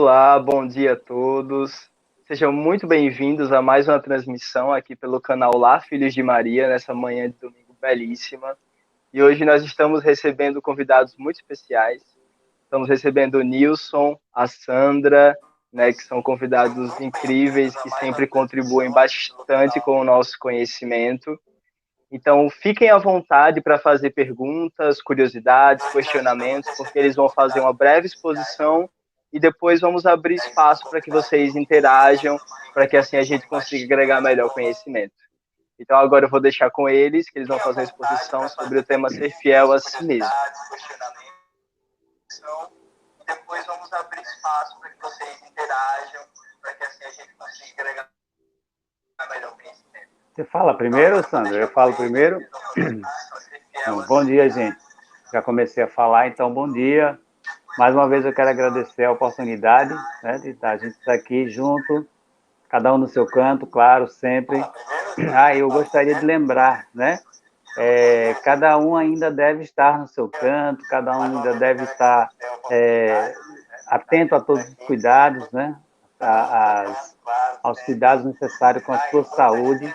Olá, bom dia a todos. Sejam muito bem-vindos a mais uma transmissão aqui pelo canal Lá Filhos de Maria, nessa manhã de domingo belíssima. E hoje nós estamos recebendo convidados muito especiais. Estamos recebendo o Nilson, a Sandra, né, que são convidados incríveis que sempre contribuem bastante com o nosso conhecimento. Então, fiquem à vontade para fazer perguntas, curiosidades, questionamentos, porque eles vão fazer uma breve exposição e depois vamos abrir espaço para que vocês interajam, para que assim a gente consiga agregar melhor conhecimento. Então, agora eu vou deixar com eles, que eles vão fazer uma exposição sobre o tema ser fiel a si mesmo. Depois vamos abrir espaço para que vocês interajam, para que assim a gente consiga agregar melhor conhecimento. Você fala primeiro, Sandra? Eu falo primeiro? Bom dia, gente. Já comecei a falar, então bom dia. Mais uma vez eu quero agradecer a oportunidade, né, de a gente estar aqui junto, cada um no seu canto, claro, sempre. Eu gostaria de lembrar, né? Cada um ainda deve estar no seu canto, cada um ainda deve estar atento a todos os cuidados, né? Aos cuidados necessários com a sua saúde.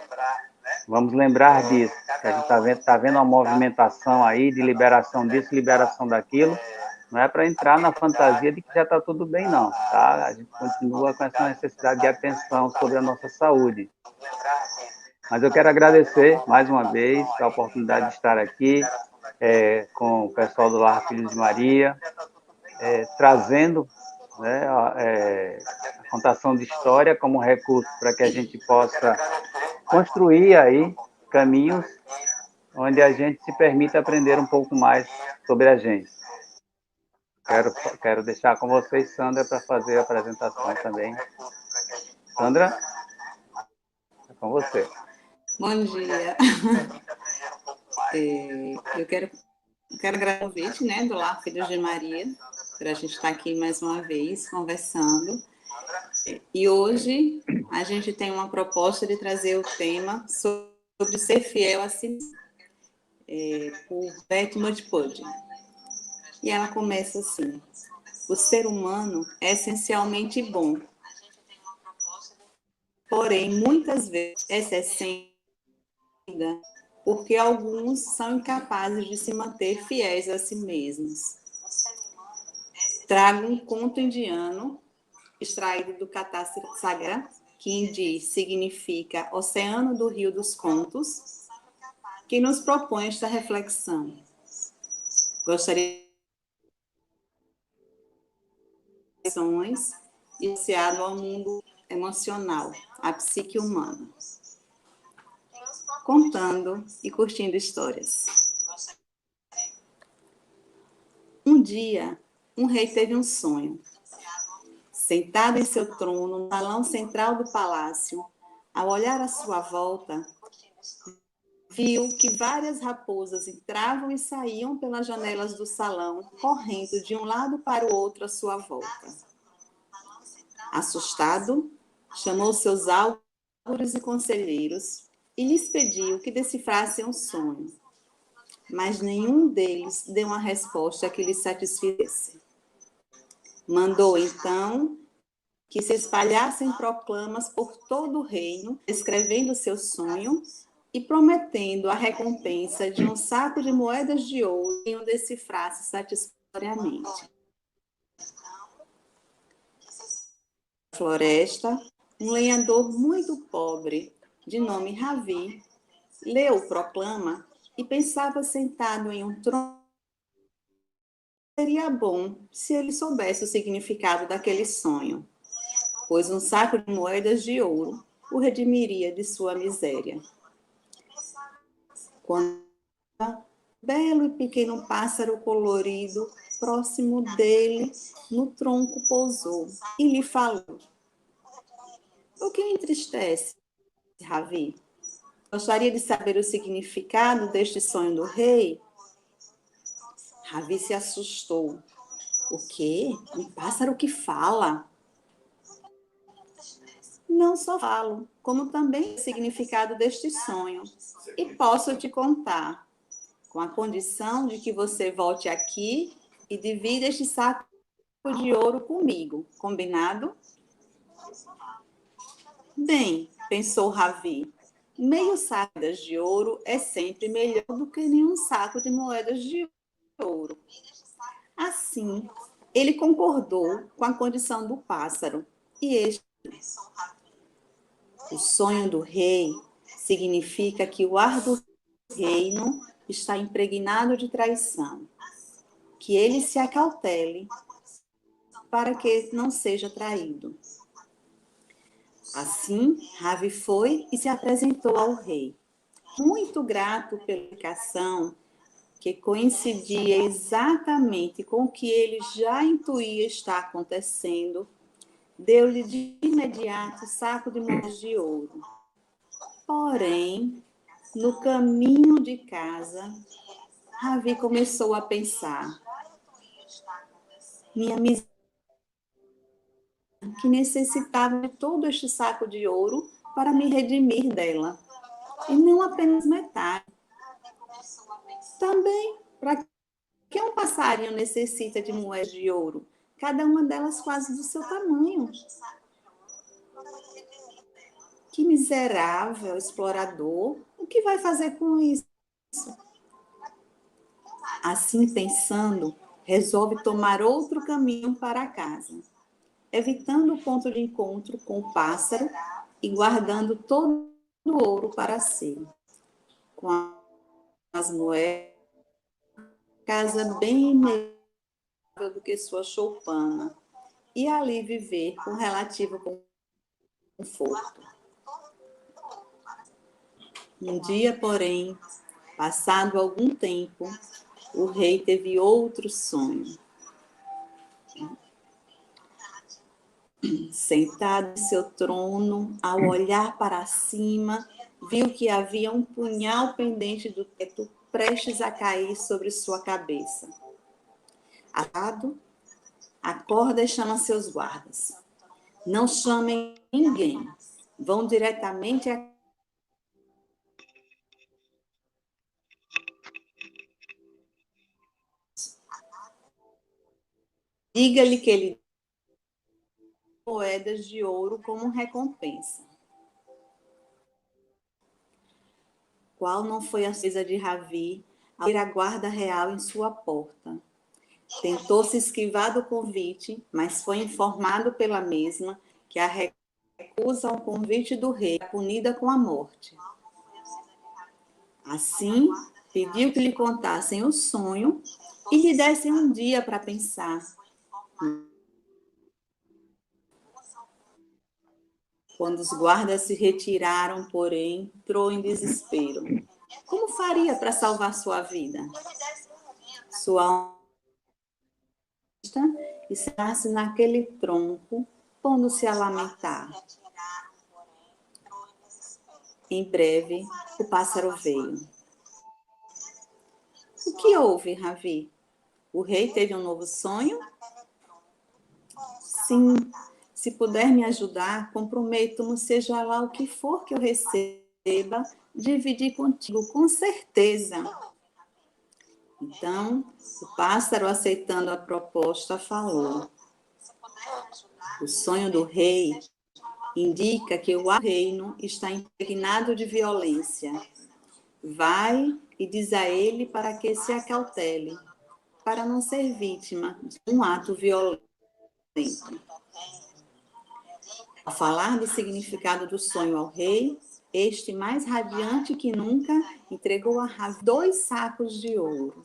Vamos lembrar disso, que a gente está vendo uma movimentação aí de liberação disso, liberação daquilo. Não é para entrar na fantasia de que já está tudo bem, não. Tá? A gente continua com essa necessidade de atenção sobre a nossa saúde. Mas eu quero agradecer, mais uma vez, a oportunidade de estar aqui com o pessoal do Lar Filhos de Maria, trazendo, né, a contação de história como recurso para que a gente possa construir aí caminhos onde a gente se permita aprender um pouco mais sobre a gente. Quero deixar com vocês, Sandra, para fazer a apresentação também. Sandra, é com você. Bom dia. Eu quero agradecer o convite, né, do Lar Filhos de Maria, para a gente estar aqui mais uma vez conversando. E hoje a gente tem uma proposta de trazer o tema sobre ser fiel a si mesmo, por Beth Mudpud. E ela começa assim: o ser humano é essencialmente bom, porém, muitas vezes, essa essência porque alguns são incapazes de se manter fiéis a si mesmos. Trago um conto indiano, extraído do Katha Sagra, que hindi significa Oceano do Rio dos Contos, que nos propõe esta reflexão. Gostaria de associado ao mundo emocional, à psique humana, contando e curtindo histórias. Um dia, um rei teve um sonho. Sentado em seu trono, no salão central do palácio, ao olhar à sua volta, viu que várias raposas entravam e saíam pelas janelas do salão, correndo de um lado para o outro à sua volta. Assustado, chamou seus áuguros e conselheiros e lhes pediu que decifrassem o sonho. Mas nenhum deles deu uma resposta que lhe satisfizesse. Mandou, então, que se espalhassem proclamas por todo o reino, descrevendo seu sonho e prometendo a recompensa de um saco de moedas de ouro quem o decifrasse satisfatoriamente. Na floresta, um lenhador muito pobre, de nome Ravi, leu o proclama e pensava sentado em um trono. Seria bom se ele soubesse o significado daquele sonho, pois um saco de moedas de ouro o redimiria de sua miséria. Quando um belo e pequeno pássaro colorido, próximo dele, no tronco pousou e lhe falou: o que entristece, Ravi? Gostaria de saber o significado deste sonho do rei? Ravi se assustou. O quê? Um pássaro que fala? Não só falo, como também o significado deste sonho. E posso te contar, com a condição de que você volte aqui e divida este saco de ouro comigo, combinado? Bem, pensou Ravi, meio saco de ouro é sempre melhor do que nenhum saco de moedas de ouro. Assim, ele concordou com a condição do pássaro. E o sonho do rei significa que o ar do reino está impregnado de traição. Que ele se acautele para que não seja traído. Assim, Ravi foi e se apresentou ao rei. Muito grato pela explicação, que coincidia exatamente com o que ele já intuía estar acontecendo, deu-lhe de imediato saco de moedas de ouro. Porém, no caminho de casa, Ravi começou a pensar: minha miséria, que necessitava de todo este saco de ouro para me redimir dela, e não apenas metade. Também, para que um passarinho necessita de moedas de ouro? Cada uma delas quase do seu tamanho. Que miserável explorador! O que vai fazer com isso? Assim pensando, resolve tomar outro caminho para casa, evitando o ponto de encontro com o pássaro e guardando todo o ouro para si. Com as moedas, casa bem melhor do que sua choupana, e ali viver com relativo conforto. Um dia, porém, passado algum tempo, o rei teve outro sonho. Sentado em seu trono, ao olhar para cima, viu que havia um punhal pendente do teto, prestes a cair sobre sua cabeça. Atado, acorda e chama seus guardas. Não chamem ninguém. Vão diretamente a diga-lhe que ele deu moedas de ouro como recompensa. Qual não foi a surpresa de Ravi ao ver a guarda real em sua porta? Tentou se esquivar do convite, mas foi informado pela mesma que a recusa ao convite do rei é punida com a morte. Assim, pediu que lhe contassem o sonho e lhe dessem um dia para pensar. Quando os guardas se retiraram, porém, entrou em desespero. Como faria para salvar sua vida? Sua e sentasse naquele tronco, pondo-se a lamentar. Em breve, o pássaro veio. O que houve, Ravi? O rei teve um novo sonho? Sim, se puder me ajudar, comprometo-me, seja lá o que for que eu receba, dividir contigo, com certeza. Então, o pássaro, aceitando a proposta, falou. O sonho do rei indica que o reino está impregnado de violência. Vai e diz a ele para que se acautele, para não ser vítima de um ato violento. Ao falar do significado do sonho ao rei, este, mais radiante que nunca, entregou a Ravi 2 sacos de ouro.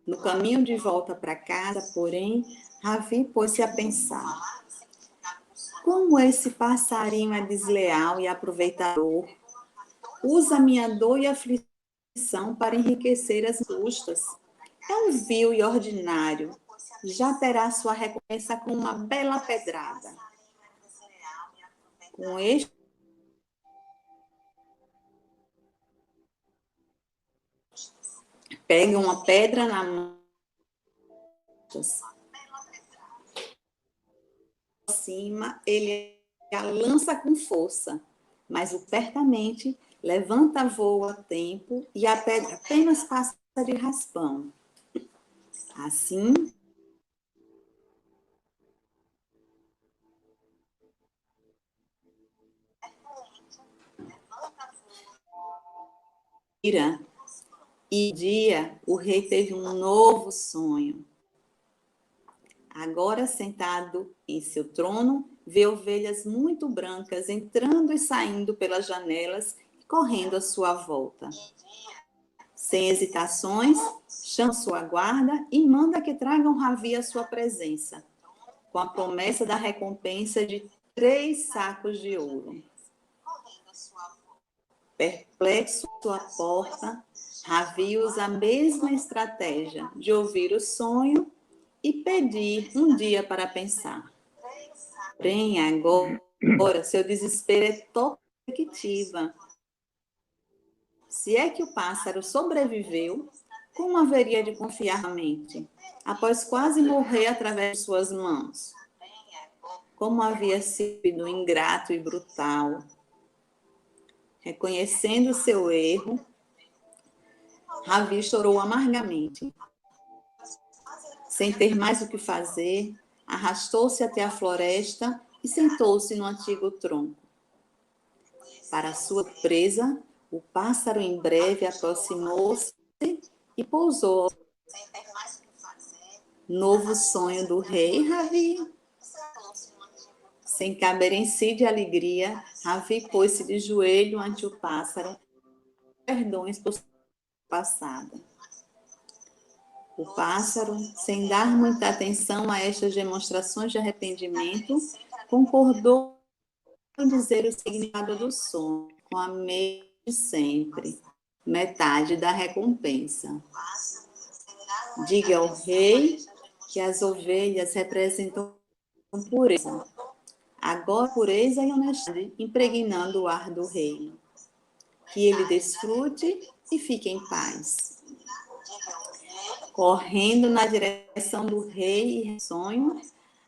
No caminho de volta para casa, porém, Ravi pôs-se a pensar. Como esse passarinho é desleal e aproveitador, usa minha dor e aflição para enriquecer as custas. É um vil e ordinário, já terá sua recompensa com uma bela pedrada. Com este pega uma pedra na mão, cima, ele a lança com força, mas o pertamente levanta voo a tempo e a pedra apenas passa de raspão. Assim, E um dia o rei teve um novo sonho. Agora, sentado em seu trono, vê ovelhas muito brancas entrando e saindo pelas janelas e correndo à sua volta. Sem hesitações, chama sua guarda e manda que tragam Ravi à sua presença, com a promessa da recompensa de 3 sacos de ouro. Perplexo à porta, Ravi usa a mesma estratégia de ouvir o sonho e pedir um dia para pensar. Porém, agora seu desespero é total perspectiva. Se é que o pássaro sobreviveu, como haveria de confiar na mente, após quase morrer através de suas mãos? Como havia sido ingrato e brutal. Reconhecendo seu erro, Ravi chorou amargamente. Sem ter mais o que fazer, arrastou-se até a floresta e sentou-se no antigo tronco. Para sua surpresa, o pássaro em breve aproximou-se e pousou. Novo sonho do rei, Ravi. Sem caber em si de alegria, Ravi pôs-se de joelho ante o pássaro, perdões por sua passada. O pássaro, sem dar muita atenção a estas demonstrações de arrependimento, concordou em dizer o significado do sonho, com a mesma de sempre, metade da recompensa. Diga ao rei que as ovelhas representam pureza. Agora, pureza e honestidade impregnando o ar do reino. Que ele desfrute e fique em paz. Correndo na direção do rei e sonho,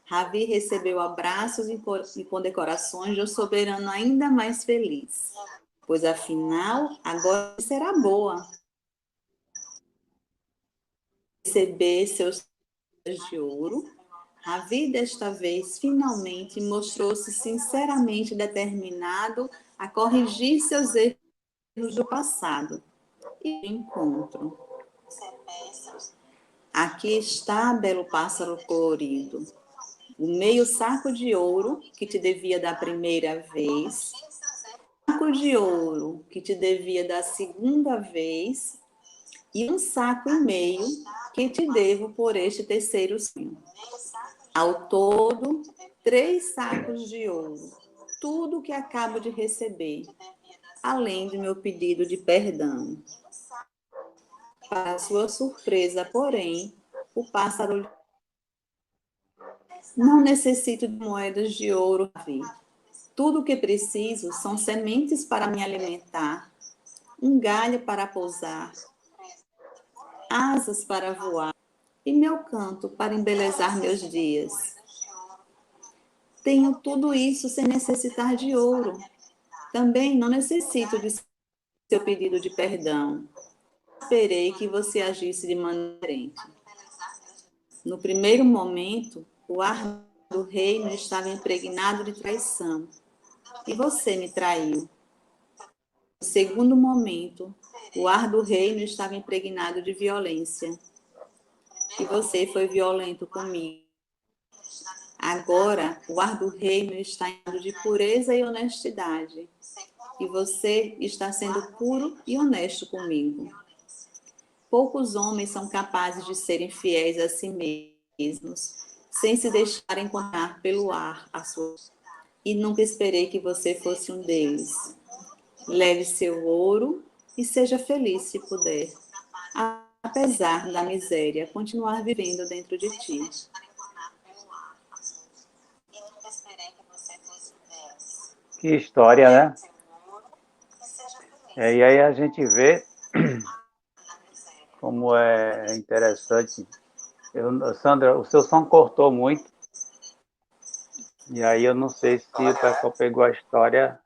Ravi recebeu abraços e condecorações de um soberano ainda mais feliz, pois afinal, agora será boa. Receber seus de ouro, Ravi desta vez finalmente mostrou-se sinceramente determinado a corrigir seus erros do passado e encontro. Aqui está, belo pássaro colorido, o meio saco de ouro que te devia da primeira vez, saco de ouro que te devia da segunda vez e um saco e meio que te devo por este terceiro sonho. Ao todo, 3 sacos de ouro, tudo que acabo de receber, além do meu pedido de perdão. Para sua surpresa, porém, o pássaro não necessito de moedas de ouro. Tudo o que preciso são sementes para me alimentar, um galho para pousar, asas para voar e meu canto para embelezar meus dias. Tenho tudo isso sem necessitar de ouro. Também não necessito de seu pedido de perdão. Esperei que você agisse de maneira diferente. No primeiro momento, o ar do reino estava impregnado de traição, e você me traiu. No segundo momento, o ar do reino estava impregnado de violência, e você foi violento comigo. Agora, o ar do reino está indo de pureza e honestidade, e você está sendo puro e honesto comigo. Poucos homens são capazes de serem fiéis a si mesmos, sem se deixarem encontrar pelo ar a sua. E nunca esperei que você fosse um deles. Leve seu ouro e seja feliz se puder. Apesar da miséria, continuar vivendo dentro de ti. Que história, né? E aí a gente vê como é interessante. Sandra, o seu som cortou muito. E aí eu não sei se o pessoal pegou a história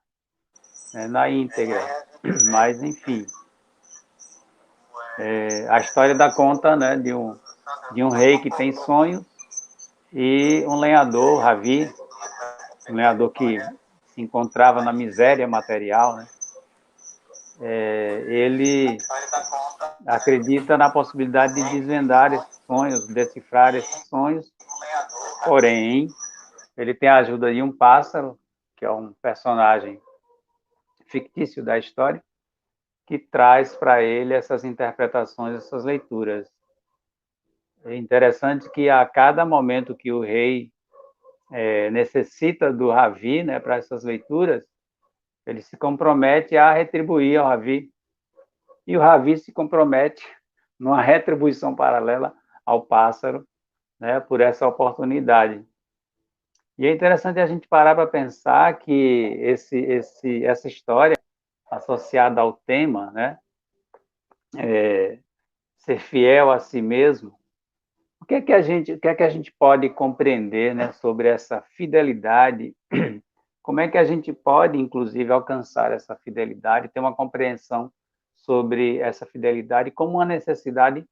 na íntegra. Mas, enfim. A história dá conta, né, de um rei que tem sonhos e um lenhador, Ravi, um lenhador que se encontrava na miséria material, né? ele acredita na possibilidade de desvendar esses sonhos, decifrar esses sonhos, porém, ele tem a ajuda de um pássaro, que é um personagem fictício da história, que traz para ele essas interpretações, essas leituras. É interessante que a cada momento que o rei necessita do Ravi, né, para essas leituras, ele se compromete a retribuir ao Ravi, e o Ravi se compromete numa retribuição paralela ao pássaro, né, por essa oportunidade. E é interessante a gente parar para pensar que essa história associada ao tema, né, ser fiel a si mesmo, o que é que a gente pode compreender, né, sobre essa fidelidade? Como é que a gente pode, inclusive, alcançar essa fidelidade, ter uma compreensão sobre essa fidelidade como uma necessidade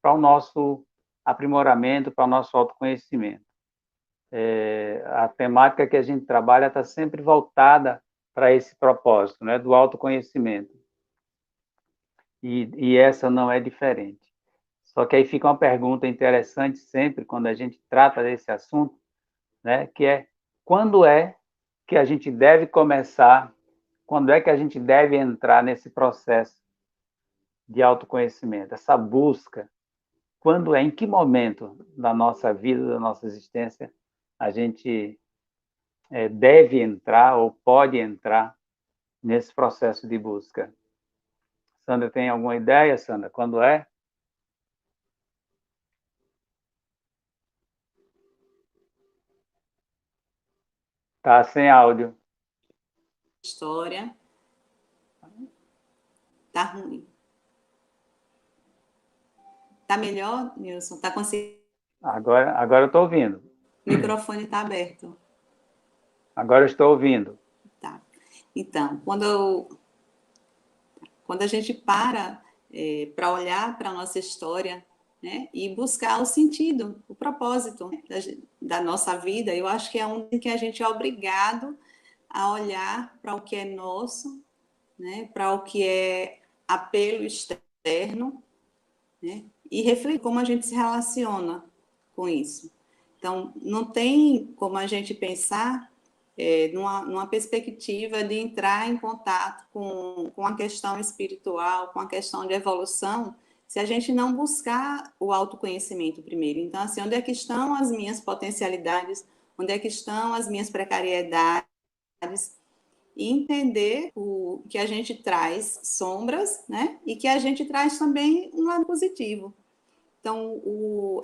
para o nosso aprimoramento, para o nosso autoconhecimento? A temática que a gente trabalha está sempre voltada para esse propósito, né, do autoconhecimento. E essa não é diferente. Só que aí fica uma pergunta interessante sempre quando a gente trata desse assunto, né, que é quando é que a gente deve começar, quando é que a gente deve entrar nesse processo de autoconhecimento, essa busca, quando é, em que momento da nossa vida, da nossa existência, a gente deve entrar ou pode entrar nesse processo de busca. Sandra, tem alguma ideia, Sandra? Quando é? Tá sem áudio. História. Tá ruim. Tá melhor, Nilson? Tá conseguindo? Agora eu estou ouvindo. O microfone está aberto. Agora eu estou ouvindo. Tá. Então, quando a gente para olhar para a nossa história, né, e buscar o sentido, o propósito da nossa vida, eu acho que é um que a gente é obrigado a olhar para o que é nosso, né, para o que é apelo externo, né, e refletir como a gente se relaciona com isso. Então, não tem como a gente pensar numa perspectiva de entrar em contato com a questão espiritual, com a questão de evolução, se a gente não buscar o autoconhecimento primeiro. Então, assim, onde é que estão as minhas potencialidades? Onde é que estão as minhas precariedades? E entender que a gente traz sombras, né? E que a gente traz também um lado positivo. Então,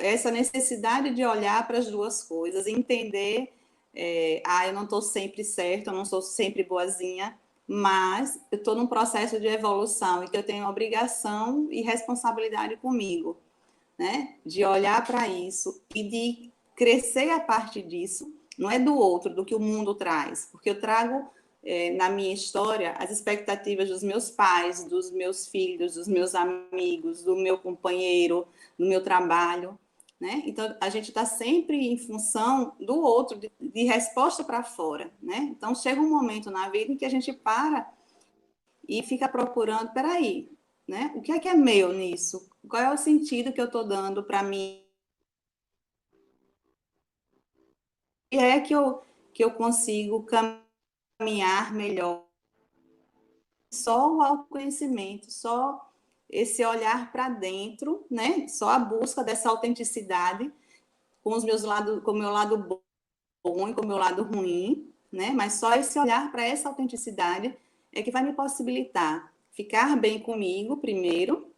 essa necessidade de olhar para as duas coisas, entender, eu não estou sempre certa, eu não sou sempre boazinha, mas eu estou num processo de evolução e que eu tenho obrigação e responsabilidade comigo, né? De olhar para isso e de crescer a partir disso, não é do outro, do que o mundo traz, porque eu trago na minha história as expectativas dos meus pais, dos meus filhos, dos meus amigos, do meu companheiro, do meu trabalho, né? Então a gente está sempre em função do outro, de resposta para fora, né? Então chega um momento na vida em que a gente para e fica procurando, peraí, né? O que é meu nisso? Qual é o sentido que eu estou dando para mim? E é que eu consigo caminhar melhor. Só o autoconhecimento, só esse olhar para dentro, né? Só a busca dessa autenticidade com com o meu lado bom e com o meu lado ruim, né? Mas só esse olhar para essa autenticidade é que vai me possibilitar ficar bem comigo primeiro,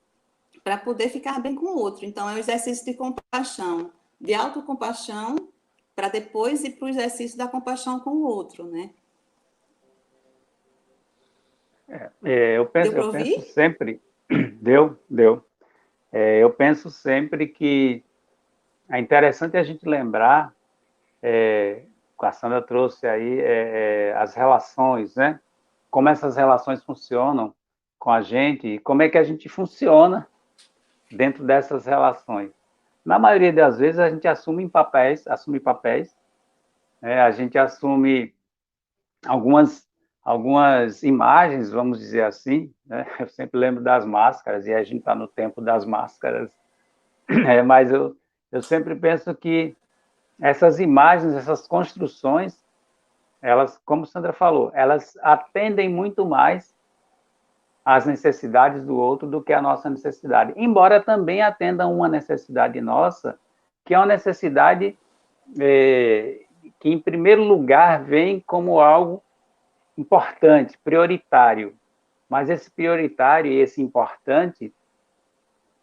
para poder ficar bem com o outro. Então é um exercício de compaixão, de autocompaixão, para depois ir para o exercício da compaixão com o outro, né? Eu penso sempre, deu. Eu penso sempre que é interessante a gente lembrar, a Sandra trouxe aí as relações, né? Como essas relações funcionam com a gente e como é que a gente funciona dentro dessas relações. Na maioria das vezes a gente assume papéis, né? A gente assume algumas algumas imagens, vamos dizer assim, né? Eu sempre lembro das máscaras, e a gente está no tempo das máscaras, mas eu sempre penso que essas imagens, essas construções, elas, como Sandra falou, elas atendem muito mais às necessidades do outro do que a nossa necessidade, embora também atendam uma necessidade nossa, que é uma necessidade que, em primeiro lugar, vem como algo importante, prioritário. Mas esse prioritário e esse importante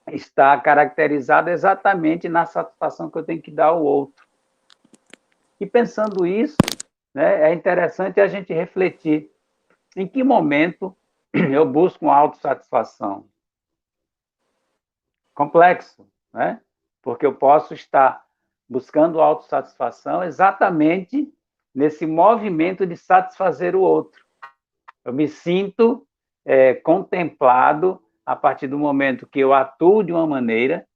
está caracterizado exatamente na satisfação que eu tenho que dar ao outro. E pensando isso, né, é interessante a gente refletir em que momento eu busco uma autossatisfação. Complexo, né? Porque eu posso estar buscando autossatisfação exatamente nesse movimento de satisfazer o outro. Eu me sinto contemplado a partir do momento que eu atuo de uma maneira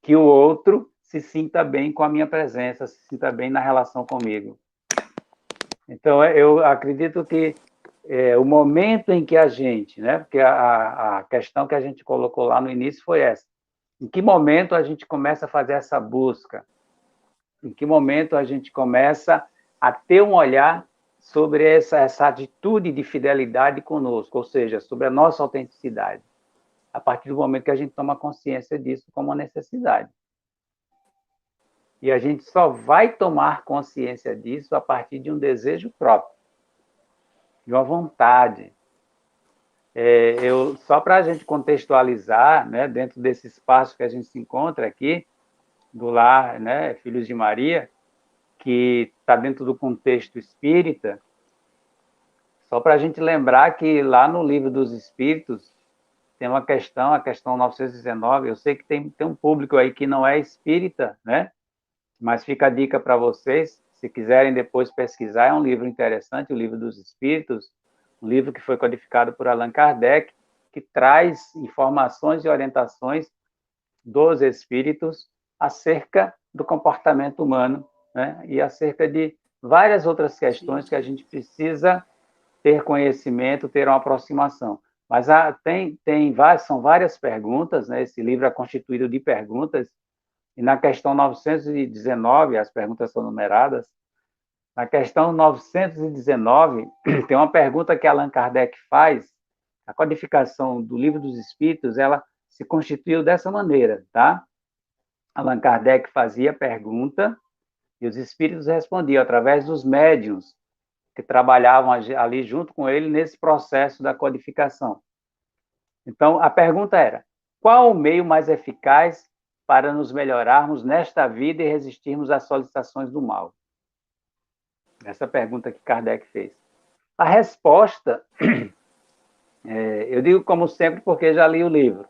que o outro se sinta bem com a minha presença, se sinta bem na relação comigo. Então, eu acredito que o momento em que a gente, né, porque a questão que a gente colocou lá no início foi essa, em que momento a gente começa a fazer essa busca? Em que momento a gente começa a ter um olhar sobre essa atitude de fidelidade conosco, ou seja, sobre a nossa autenticidade? A partir do momento que a gente toma consciência disso como uma necessidade. E a gente só vai tomar consciência disso a partir de um desejo próprio, de uma vontade. Só para a gente contextualizar, né, dentro desse espaço que a gente se encontra aqui, do lar, né, Filhos de Maria, que está dentro do contexto espírita, só para a gente lembrar que lá no Livro dos Espíritos tem uma questão, a questão 919, eu sei que tem um público aí que não é espírita, né? Mas fica a dica para vocês, se quiserem depois pesquisar, é um livro interessante, o Livro dos Espíritos, um livro que foi codificado por Allan Kardec, que traz informações e orientações dos espíritos acerca do comportamento humano, né? E acerca de várias outras questões que a gente precisa ter conhecimento, ter uma aproximação. Mas são várias perguntas, né? Esse livro é constituído de perguntas, e na questão 919, as perguntas são numeradas, na questão 919, tem uma pergunta que Allan Kardec faz, a codificação do Livro dos Espíritos, ela se constituiu dessa maneira, tá? Allan Kardec fazia pergunta e os espíritos respondiam através dos médiuns que trabalhavam ali junto com ele nesse processo da codificação. Então, a pergunta era: qual o meio mais eficaz para nos melhorarmos nesta vida e resistirmos às solicitações do mal? Essa pergunta que Kardec fez. A resposta, eu digo como sempre porque já li o livro.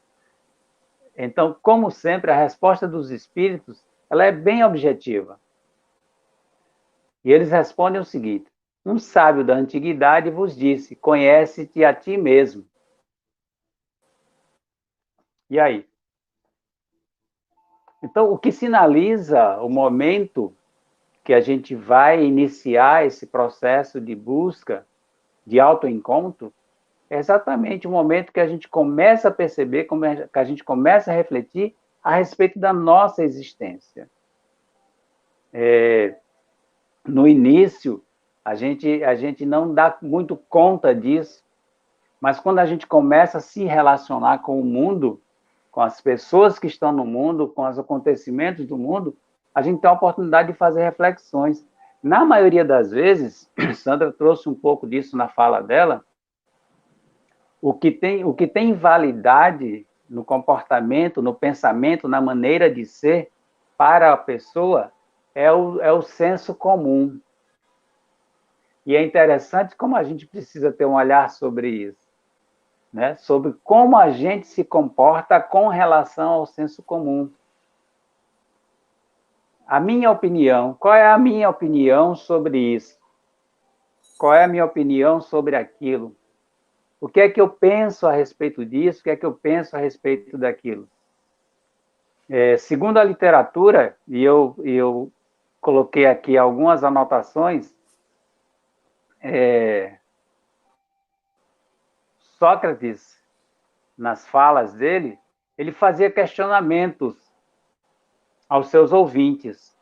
Então, como sempre, a resposta dos espíritos ela é bem objetiva. E eles respondem o seguinte: um sábio da antiguidade vos disse, conhece-te a ti mesmo. E aí? Então, o que sinaliza o momento que a gente vai iniciar esse processo de busca, de autoencontro, é exatamente o momento que a gente começa a perceber, que a gente começa a refletir a respeito da nossa existência. No início, a gente não dá muito conta disso, mas quando a gente começa a se relacionar com o mundo, com as pessoas que estão no mundo, com os acontecimentos do mundo, a gente tem a oportunidade de fazer reflexões. Na maioria das vezes, Sandra trouxe um pouco disso na fala dela, o que tem validade no comportamento, no pensamento, na maneira de ser, para a pessoa, é o senso comum. E é interessante como a gente precisa ter um olhar sobre isso, né? Sobre como a gente se comporta com relação ao senso comum. A minha opinião, qual é a minha opinião sobre isso? Qual é a minha opinião sobre aquilo? O que é que eu penso a respeito disso? O que é que eu penso a respeito daquilo? Segundo a literatura, e eu coloquei aqui algumas anotações, Sócrates, nas falas dele, ele fazia questionamentos aos seus ouvintes.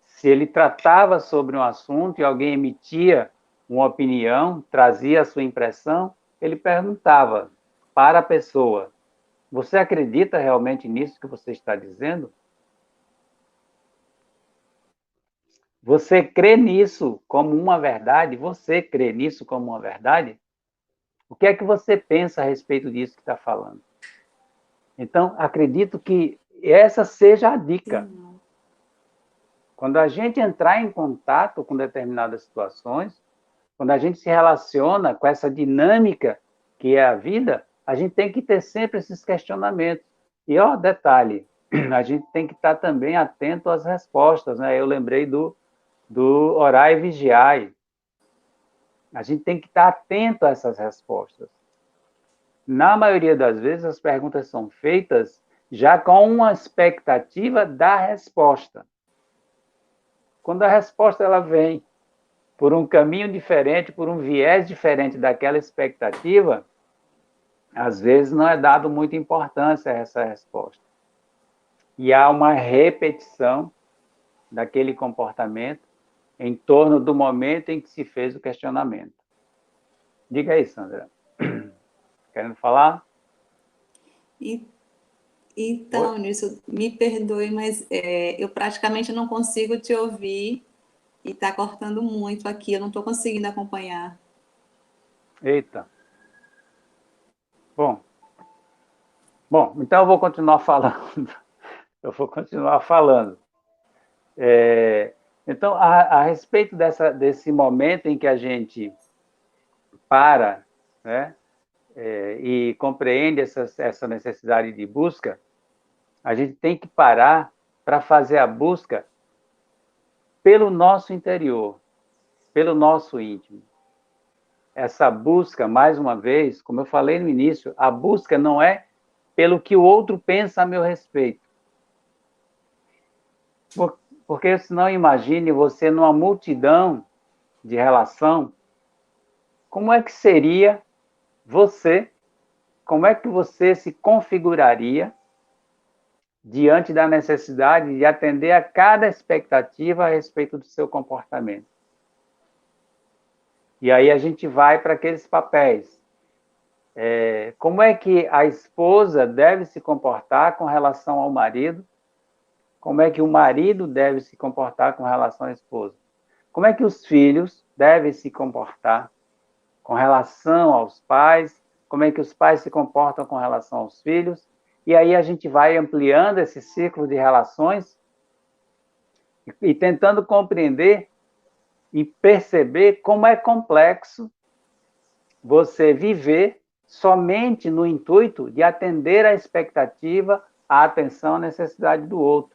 Se ele tratava sobre um assunto e alguém emitia uma opinião, trazia a sua impressão, ele perguntava para a pessoa: você acredita realmente nisso que você está dizendo? Você crê nisso como uma verdade? Você crê nisso como uma verdade? O que é que você pensa a respeito disso que está falando? Então, acredito que essa seja a dica. Quando a gente entrar em contato com determinadas situações, quando a gente se relaciona com essa dinâmica que é a vida, a gente tem que ter sempre esses questionamentos. E, ó, detalhe, a gente tem que estar também atento às respostas, né? Eu lembrei do orai e vigiai. A gente tem que estar atento a essas respostas. Na maioria das vezes, as perguntas são feitas já com uma expectativa da resposta. Quando a resposta ela vem por um caminho diferente, por um viés diferente daquela expectativa, às vezes não é dado muita importância a essa resposta. E há uma repetição daquele comportamento em torno do momento em que se fez o questionamento. Diga aí, Sandra. Querendo falar? Então, Nilson, me perdoe, mas eu praticamente não consigo te ouvir e está cortando muito aqui, eu não estou conseguindo acompanhar. Eita. Bom, então eu vou continuar falando. Então, a respeito desse momento em que a gente para, né, e compreende essa necessidade de busca, a gente tem que parar para fazer a busca pelo nosso interior, pelo nosso íntimo. Essa busca, mais uma vez, como eu falei no início, a busca não é pelo que o outro pensa a meu respeito. Porque senão imagine você numa multidão de relação, como é que seria você, como é que você se configuraria diante da necessidade de atender a cada expectativa a respeito do seu comportamento? E aí a gente vai para aqueles papéis. Como é que a esposa deve se comportar com relação ao marido? Como é que o marido deve se comportar com relação à esposa? Como é que os filhos devem se comportar com relação aos pais? Como é que os pais se comportam com relação aos filhos? E aí a gente vai ampliando esse ciclo de relações e tentando compreender e perceber como é complexo você viver somente no intuito de atender à expectativa, à atenção, à necessidade do outro.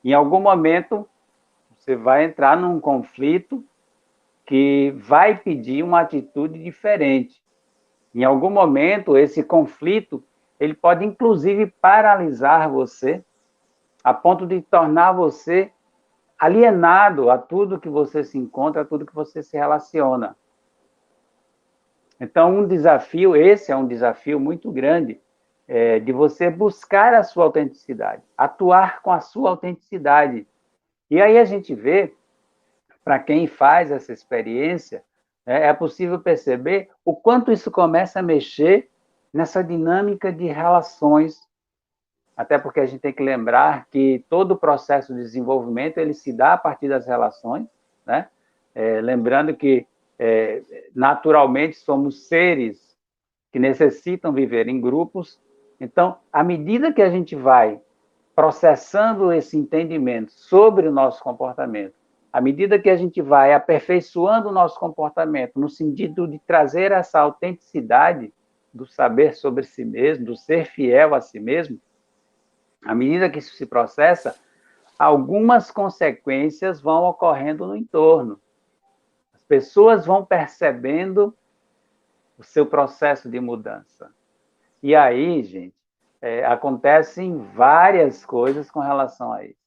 Em algum momento, você vai entrar num conflito que vai pedir uma atitude diferente. Em algum momento, esse conflito, ele pode, inclusive, paralisar você, a ponto de tornar você alienado a tudo que você se encontra, a tudo que você se relaciona. Então, esse é um desafio muito grande, de você buscar a sua autenticidade, atuar com a sua autenticidade. E aí a gente vê, para quem faz essa experiência, é possível perceber o quanto isso começa a mexer nessa dinâmica de relações, até porque a gente tem que lembrar que todo o processo de desenvolvimento ele se dá a partir das relações, né? Lembrando que naturalmente somos seres que necessitam viver em grupos. Então, à medida que a gente vai processando esse entendimento sobre o nosso comportamento, à medida que a gente vai aperfeiçoando o nosso comportamento no sentido de trazer essa autenticidade do saber sobre si mesmo, do ser fiel a si mesmo, à medida que isso se processa, algumas consequências vão ocorrendo no entorno. As pessoas vão percebendo o seu processo de mudança. E aí, gente, acontecem várias coisas com relação a isso.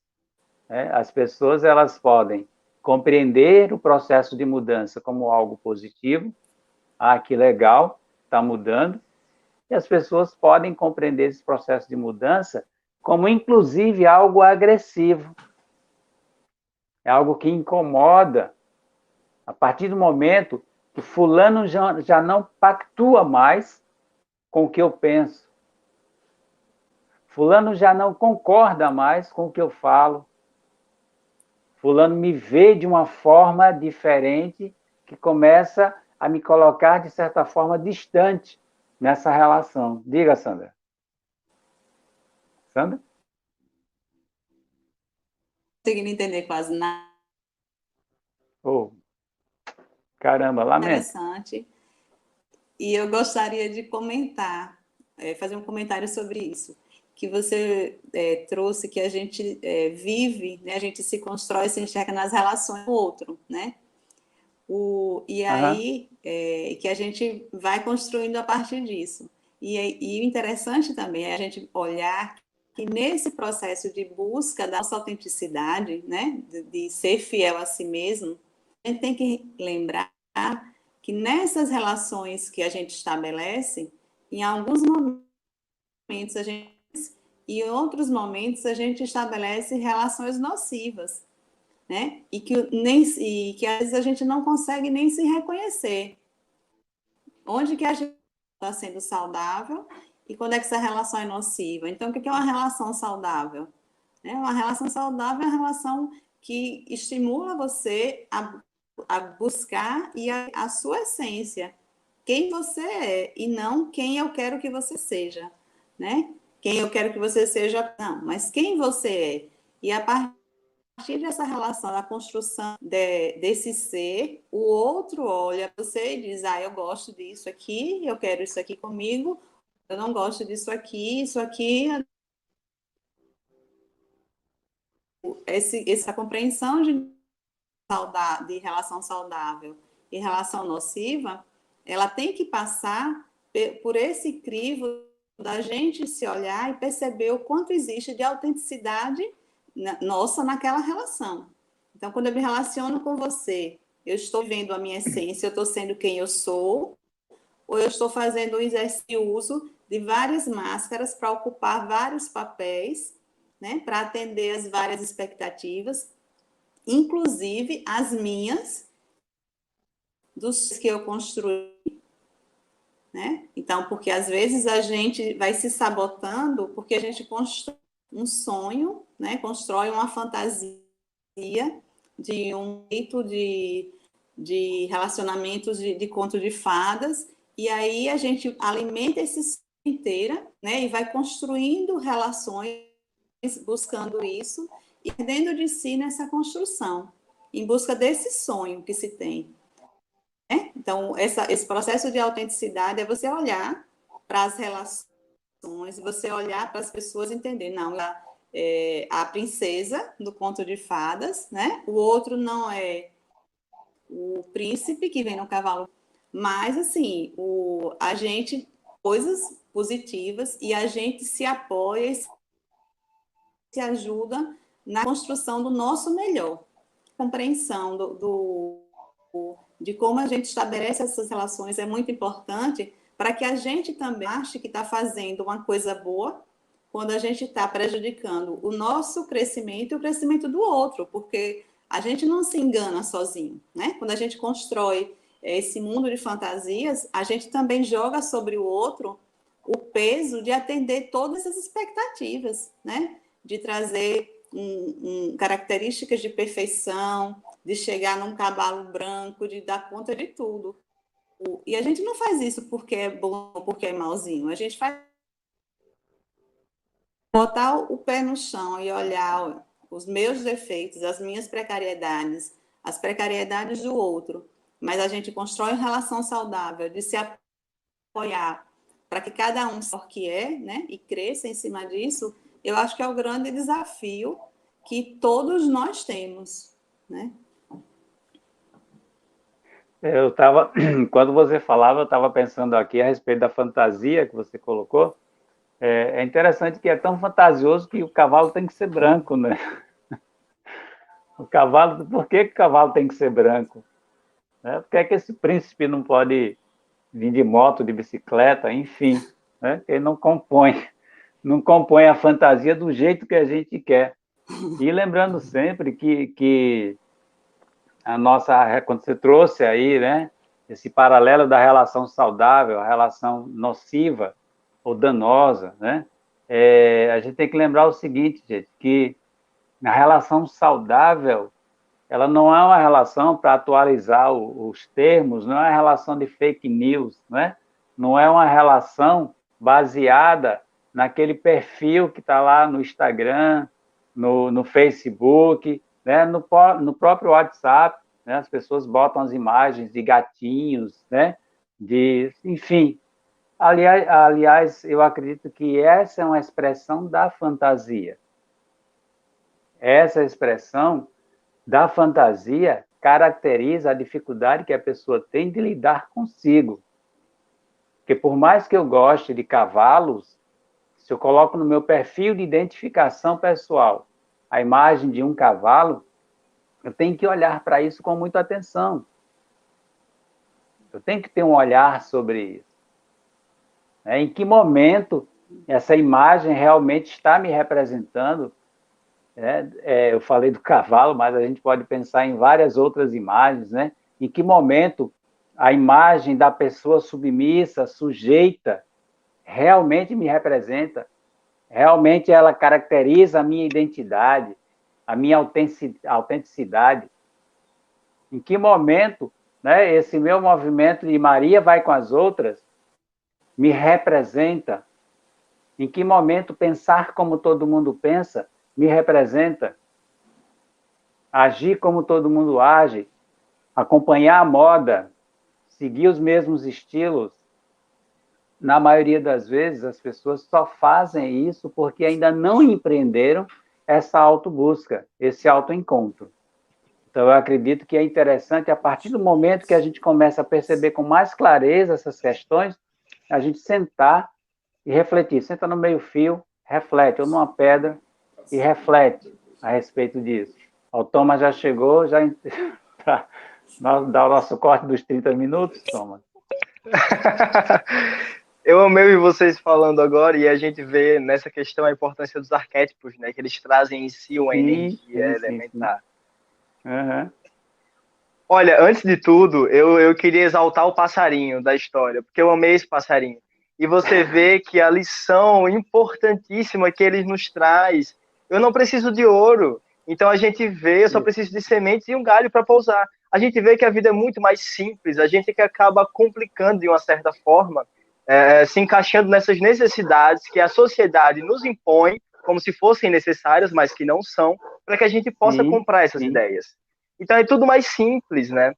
As pessoas elas podem compreender o processo de mudança como algo positivo, ah, que legal, está mudando, e as pessoas podem compreender esse processo de mudança como, inclusive, algo agressivo, é algo que incomoda, a partir do momento que fulano já não pactua mais com o que eu penso, fulano já não concorda mais com o que eu falo, fulano me vê de uma forma diferente que começa a me colocar, de certa forma, distante nessa relação. Diga, Sandra. Sandra? Conseguindo entender quase nada. Oh, caramba, lamento. Interessante. E eu gostaria de comentar, fazer um comentário sobre isso, que você trouxe, que a gente vive, né, a gente se constrói, se enxerga nas relações com o outro, né? E aí que a gente vai construindo a partir disso. E o interessante também é a gente olhar que nesse processo de busca da nossa autenticidade, né, de ser fiel a si mesmo, a gente tem que lembrar que nessas relações que a gente estabelece, em alguns momentos a gente, e em outros momentos a gente estabelece relações nocivas, né? E que às vezes a gente não consegue nem se reconhecer. Onde que a gente está sendo saudável e quando é que essa relação é nociva? Então, o que é uma relação saudável? Uma relação saudável é uma relação que estimula você a buscar a sua essência, quem você é, e não quem eu quero que você seja, né? Quem eu quero que você seja, não, mas quem você é. E a partir dessa relação, da construção desse ser, o outro olha para você e diz, eu gosto disso aqui, eu quero isso aqui comigo, eu não gosto disso aqui, isso aqui. Essa compreensão de relação saudável e relação nociva, ela tem que passar por esse crivo da gente se olhar e perceber o quanto existe de autenticidade nossa naquela relação. Então, quando eu me relaciono com você, eu estou vivendo a minha essência, eu estou sendo quem eu sou, ou eu estou fazendo o exercício uso de várias máscaras para ocupar vários papéis, né, para atender as várias expectativas, inclusive as minhas, dos que eu construí, né? Então, porque às vezes a gente vai se sabotando porque a gente constrói um sonho, né? Constrói uma fantasia de um jeito de relacionamentos de conto de fadas, e aí a gente alimenta esse sonho inteira, né? E vai construindo relações buscando isso e dentro de si nessa construção, em busca desse sonho que se tem. Né? Então, esse processo de autenticidade é você olhar para as relações, você olhar para as pessoas e entender, não, a princesa do conto de fadas, né? O outro não é o príncipe que vem no cavalo, mas, assim, a gente, coisas positivas, e a gente se apoia e se ajuda na construção do nosso melhor. Compreensão de como a gente estabelece essas relações é muito importante para que a gente também ache que está fazendo uma coisa boa quando a gente está prejudicando o nosso crescimento e o crescimento do outro, porque a gente não se engana sozinho, né? Quando a gente constrói esse mundo de fantasias, a gente também joga sobre o outro o peso de atender todas as expectativas, né? De trazer características de perfeição, de chegar num cavalo branco, de dar conta de tudo. E a gente não faz isso porque é bom ou porque é malzinho. A gente faz botar o pé no chão e olhar os meus defeitos, as minhas precariedades, as precariedades do outro. Mas a gente constrói uma relação saudável de se apoiar para que cada um saiba o que é, né? E cresça em cima disso. Eu acho que é o grande desafio que todos nós temos, né? Quando você falava, eu estava pensando aqui a respeito da fantasia que você colocou. É interessante que é tão fantasioso que o cavalo tem que ser branco, né? O cavalo, por que o cavalo tem que ser branco? Por que esse príncipe não pode vir de moto, de bicicleta, enfim, né? Ele não compõe a fantasia do jeito que a gente quer. E lembrando sempre que a nossa, quando você trouxe aí, né, esse paralelo da relação saudável, a relação nociva ou danosa, né, a gente tem que lembrar o seguinte, gente, que a relação saudável, ela não é uma relação para atualizar os termos, não é uma relação de fake news, né? Não é uma relação baseada naquele perfil que está lá no Instagram, no Facebook, né? No próprio WhatsApp, né? As pessoas botam as imagens de gatinhos, né? Enfim. Aliás, eu acredito que essa é uma expressão da fantasia. Essa expressão da fantasia caracteriza a dificuldade que a pessoa tem de lidar consigo. Porque por mais que eu goste de cavalos, se eu coloco no meu perfil de identificação pessoal a imagem de um cavalo, eu tenho que olhar para isso com muita atenção. Eu tenho que ter um olhar sobre isso. Em que momento essa imagem realmente está me representando? Eu falei do cavalo, mas a gente pode pensar em várias outras imagens, né? Em que momento a imagem da pessoa submissa, sujeita, realmente me representa? Realmente ela caracteriza a minha identidade, a minha autenticidade? Em que momento, né, esse meu movimento de Maria vai com as outras me representa? Em que momento pensar como todo mundo pensa me representa? Agir como todo mundo age, acompanhar a moda, seguir os mesmos estilos. Na maioria das vezes, as pessoas só fazem isso porque ainda não empreenderam essa autobusca, esse autoencontro. Então, eu acredito que é interessante, a partir do momento que a gente começa a perceber com mais clareza essas questões, a gente sentar e refletir. Senta no meio-fio, reflete, ou numa pedra, e reflete a respeito disso. O Thomas já chegou, já para dar o nosso corte dos 30 minutos, Thomas. Eu amei vocês falando agora, e a gente vê nessa questão a importância dos arquétipos, né? Que eles trazem em si uma energia elementar. Uhum. Olha, antes de tudo, eu queria exaltar o passarinho da história, porque eu amei esse passarinho. E você vê que a lição importantíssima que ele nos traz, eu não preciso de ouro, então a gente vê, eu só preciso de sementes e um galho para pousar. A gente vê que a vida é muito mais simples, a gente que acaba complicando de uma certa forma, se encaixando nessas necessidades que a sociedade nos impõe, como se fossem necessárias, mas que não são, para que a gente possa comprar essas ideias. Então é tudo mais simples, né?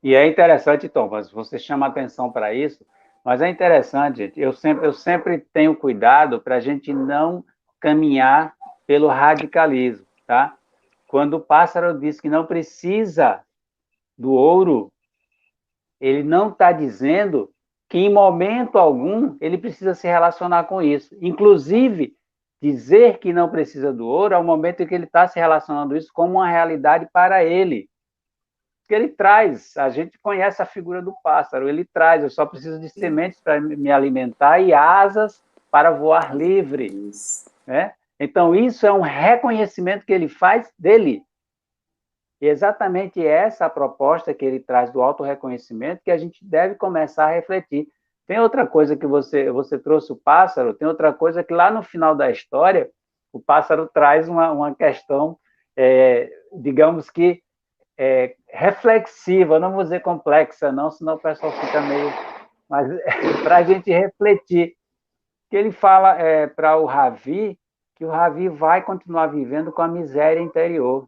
E é interessante, Thomas, você chama atenção para isso, mas é interessante, gente, eu sempre tenho cuidado para a gente não caminhar pelo radicalismo, tá? Quando o pássaro diz que não precisa do ouro, ele não está dizendo que em momento algum ele precisa se relacionar com isso. Inclusive, dizer que não precisa do ouro é o momento em que ele está se relacionando isso como uma realidade para ele. Que ele traz, a gente conhece a figura do pássaro, ele traz, eu só preciso de sementes para me alimentar e asas para voar livre. Né? Então, isso é um reconhecimento que ele faz dele. E exatamente essa a proposta que ele traz do autorreconhecimento que a gente deve começar a refletir. Tem outra coisa que você trouxe o pássaro, tem outra coisa que lá no final da história, o pássaro traz uma questão, digamos que, reflexiva, não vou dizer complexa, não, senão o pessoal fica meio... Mas para a gente refletir, que ele fala para o Ravi que o Ravi vai continuar vivendo com a miséria interior.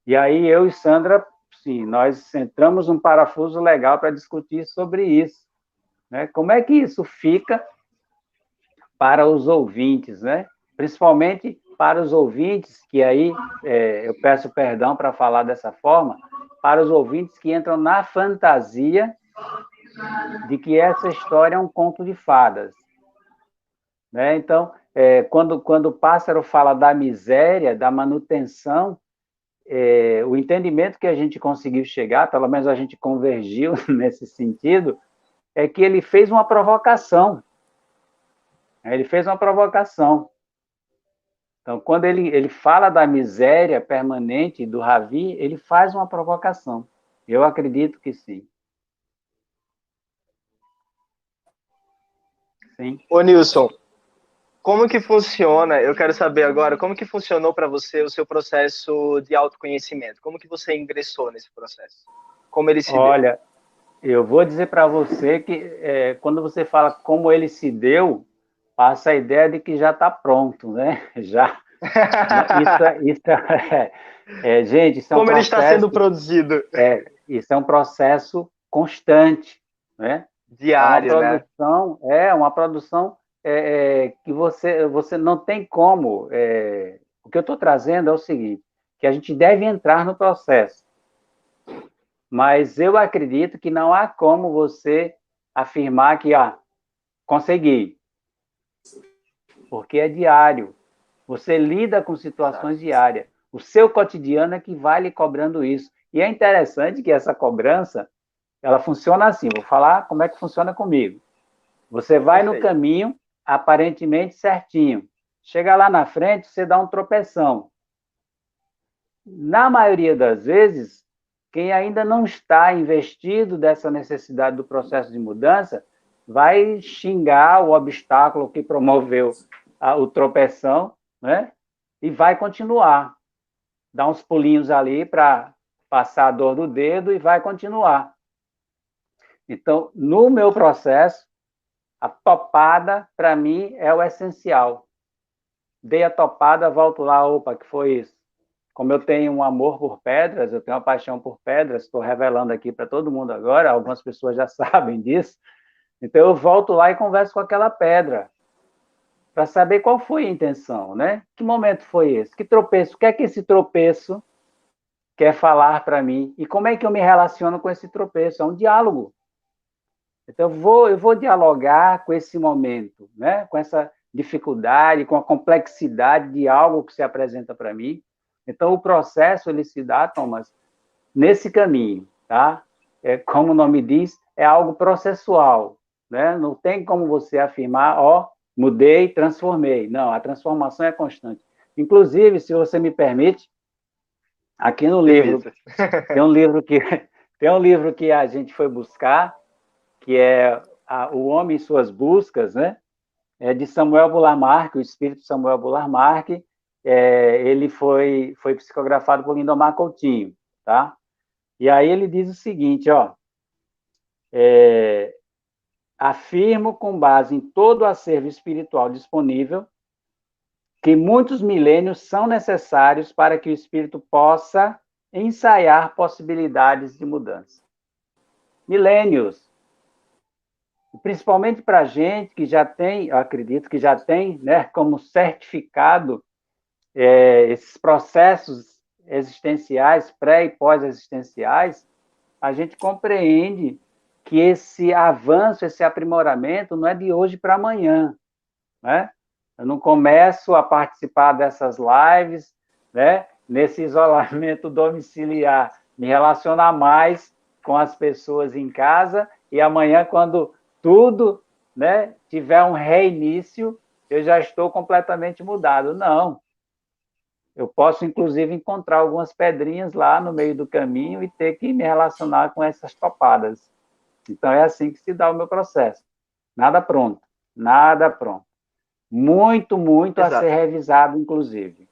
E aí eu e Sandra, sim, nós entramos num parafuso legal para discutir sobre isso. Né? Como é que isso fica para os ouvintes, né? Principalmente para os ouvintes, que aí eu peço perdão para falar dessa forma, para os ouvintes que entram na fantasia de que essa história é um conto de fadas. Né? Então, quando o pássaro fala da miséria, da manutenção, o entendimento que a gente conseguiu chegar, pelo menos a gente convergiu nesse sentido, é que ele fez uma provocação. Ele fez uma provocação. Então, quando ele fala da miséria permanente do Ravi, ele faz uma provocação. Eu acredito que sim. Sim. Ô, Nilson, como que funciona? Eu quero saber agora, como que funcionou para você o seu processo de autoconhecimento? Como que você ingressou nesse processo? Como ele se deu? Olha, eu vou dizer para você que quando você fala como ele se deu, passa a ideia de que já está pronto, né? Já. Gente, isso é um Como ele está processo. sendo produzido? Isso é um processo constante, né? Diário, né? Uma produção que você não tem como. O que eu estou trazendo é o seguinte, que a gente deve entrar no processo. Mas eu acredito que não há como você afirmar que, consegui. Porque é diário. Você lida com situações diárias. O seu cotidiano é que vai lhe cobrando isso. E é interessante que essa cobrança, ela funciona assim. Vou falar como é que funciona comigo. Você vai no caminho, aparentemente certinho. Chega lá na frente, você dá um tropeção. Na maioria das vezes, quem ainda não está investido dessa necessidade do processo de mudança vai xingar o obstáculo que promoveu o tropeção, né? E vai continuar. Dá uns pulinhos ali para passar a dor do dedo e vai continuar. Então, no meu processo, a topada, para mim, é o essencial. Dei a topada, volto lá, opa, que foi isso? Como eu tenho um amor por pedras, eu tenho uma paixão por pedras, estou revelando aqui para todo mundo agora, algumas pessoas já sabem disso, então eu volto lá e converso com aquela pedra, para saber qual foi a intenção, né? Que momento foi esse? Que tropeço? O que é que esse tropeço quer falar para mim? E como é que eu me relaciono com esse tropeço? É um diálogo. Então, eu vou dialogar com esse momento, né? Com essa dificuldade, com a complexidade de algo que se apresenta para mim. Então, o processo, ele se dá, Thomas, nesse caminho, tá? Como o nome diz, é algo processual, né? Não tem como você afirmar, mudei, transformei. Não, a transformação é constante. Inclusive, se você me permite, aqui no livro, tem um livro que a gente foi buscar, que é O Homem e Suas Buscas, né? É de Samuel Buller-Mark, o espírito Samuel Buller-Mark. Ele foi psicografado por Lindomar Coutinho, tá? E aí ele diz o seguinte, afirmo com base em todo o acervo espiritual disponível que muitos milênios são necessários para que o espírito possa ensaiar possibilidades de mudança. Milênios. Principalmente para a gente que já tem, eu acredito que já tem, né, como certificado esses processos existenciais, pré e pós-existenciais, a gente compreende que esse avanço, esse aprimoramento não é de hoje para amanhã, né? Eu não começo a participar dessas lives, né, nesse isolamento domiciliar, me relacionar mais com as pessoas em casa e amanhã, quando tudo, né, tiver um reinício, eu já estou completamente mudado. Não. Eu posso, inclusive, encontrar algumas pedrinhas lá no meio do caminho e ter que me relacionar com essas topadas. Então, é assim que se dá o meu processo. Nada pronto. Nada pronto. Muito, muito a ser revisado, inclusive.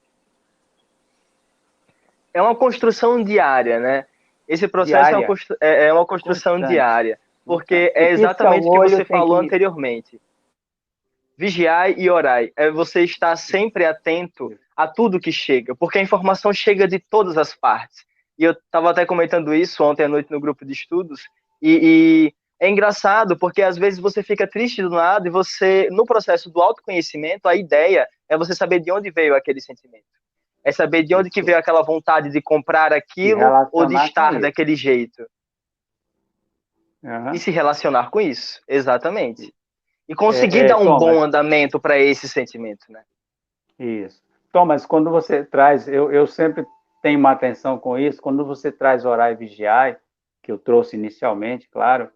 É uma construção diária, né? Esse processo é uma construção constante. Diária. Porque é exatamente o que você falou anteriormente. Vigiai e orai. É você estar sempre atento a tudo que chega, porque a informação chega de todas as partes. E eu estava até comentando isso ontem à noite no grupo de estudos, e é engraçado, porque às vezes você fica triste do nada, e você, no processo do autoconhecimento, a ideia é você saber de onde veio aquele sentimento. É saber de onde que veio aquela vontade de comprar aquilo ou de estar daquele jeito. E se relacionar com isso, exatamente. E conseguir dar um bom andamento para esse sentimento, né? Isso. Thomas, quando você traz, eu sempre tem uma atenção com isso, quando você traz orar e vigiar, que eu trouxe inicialmente, claro,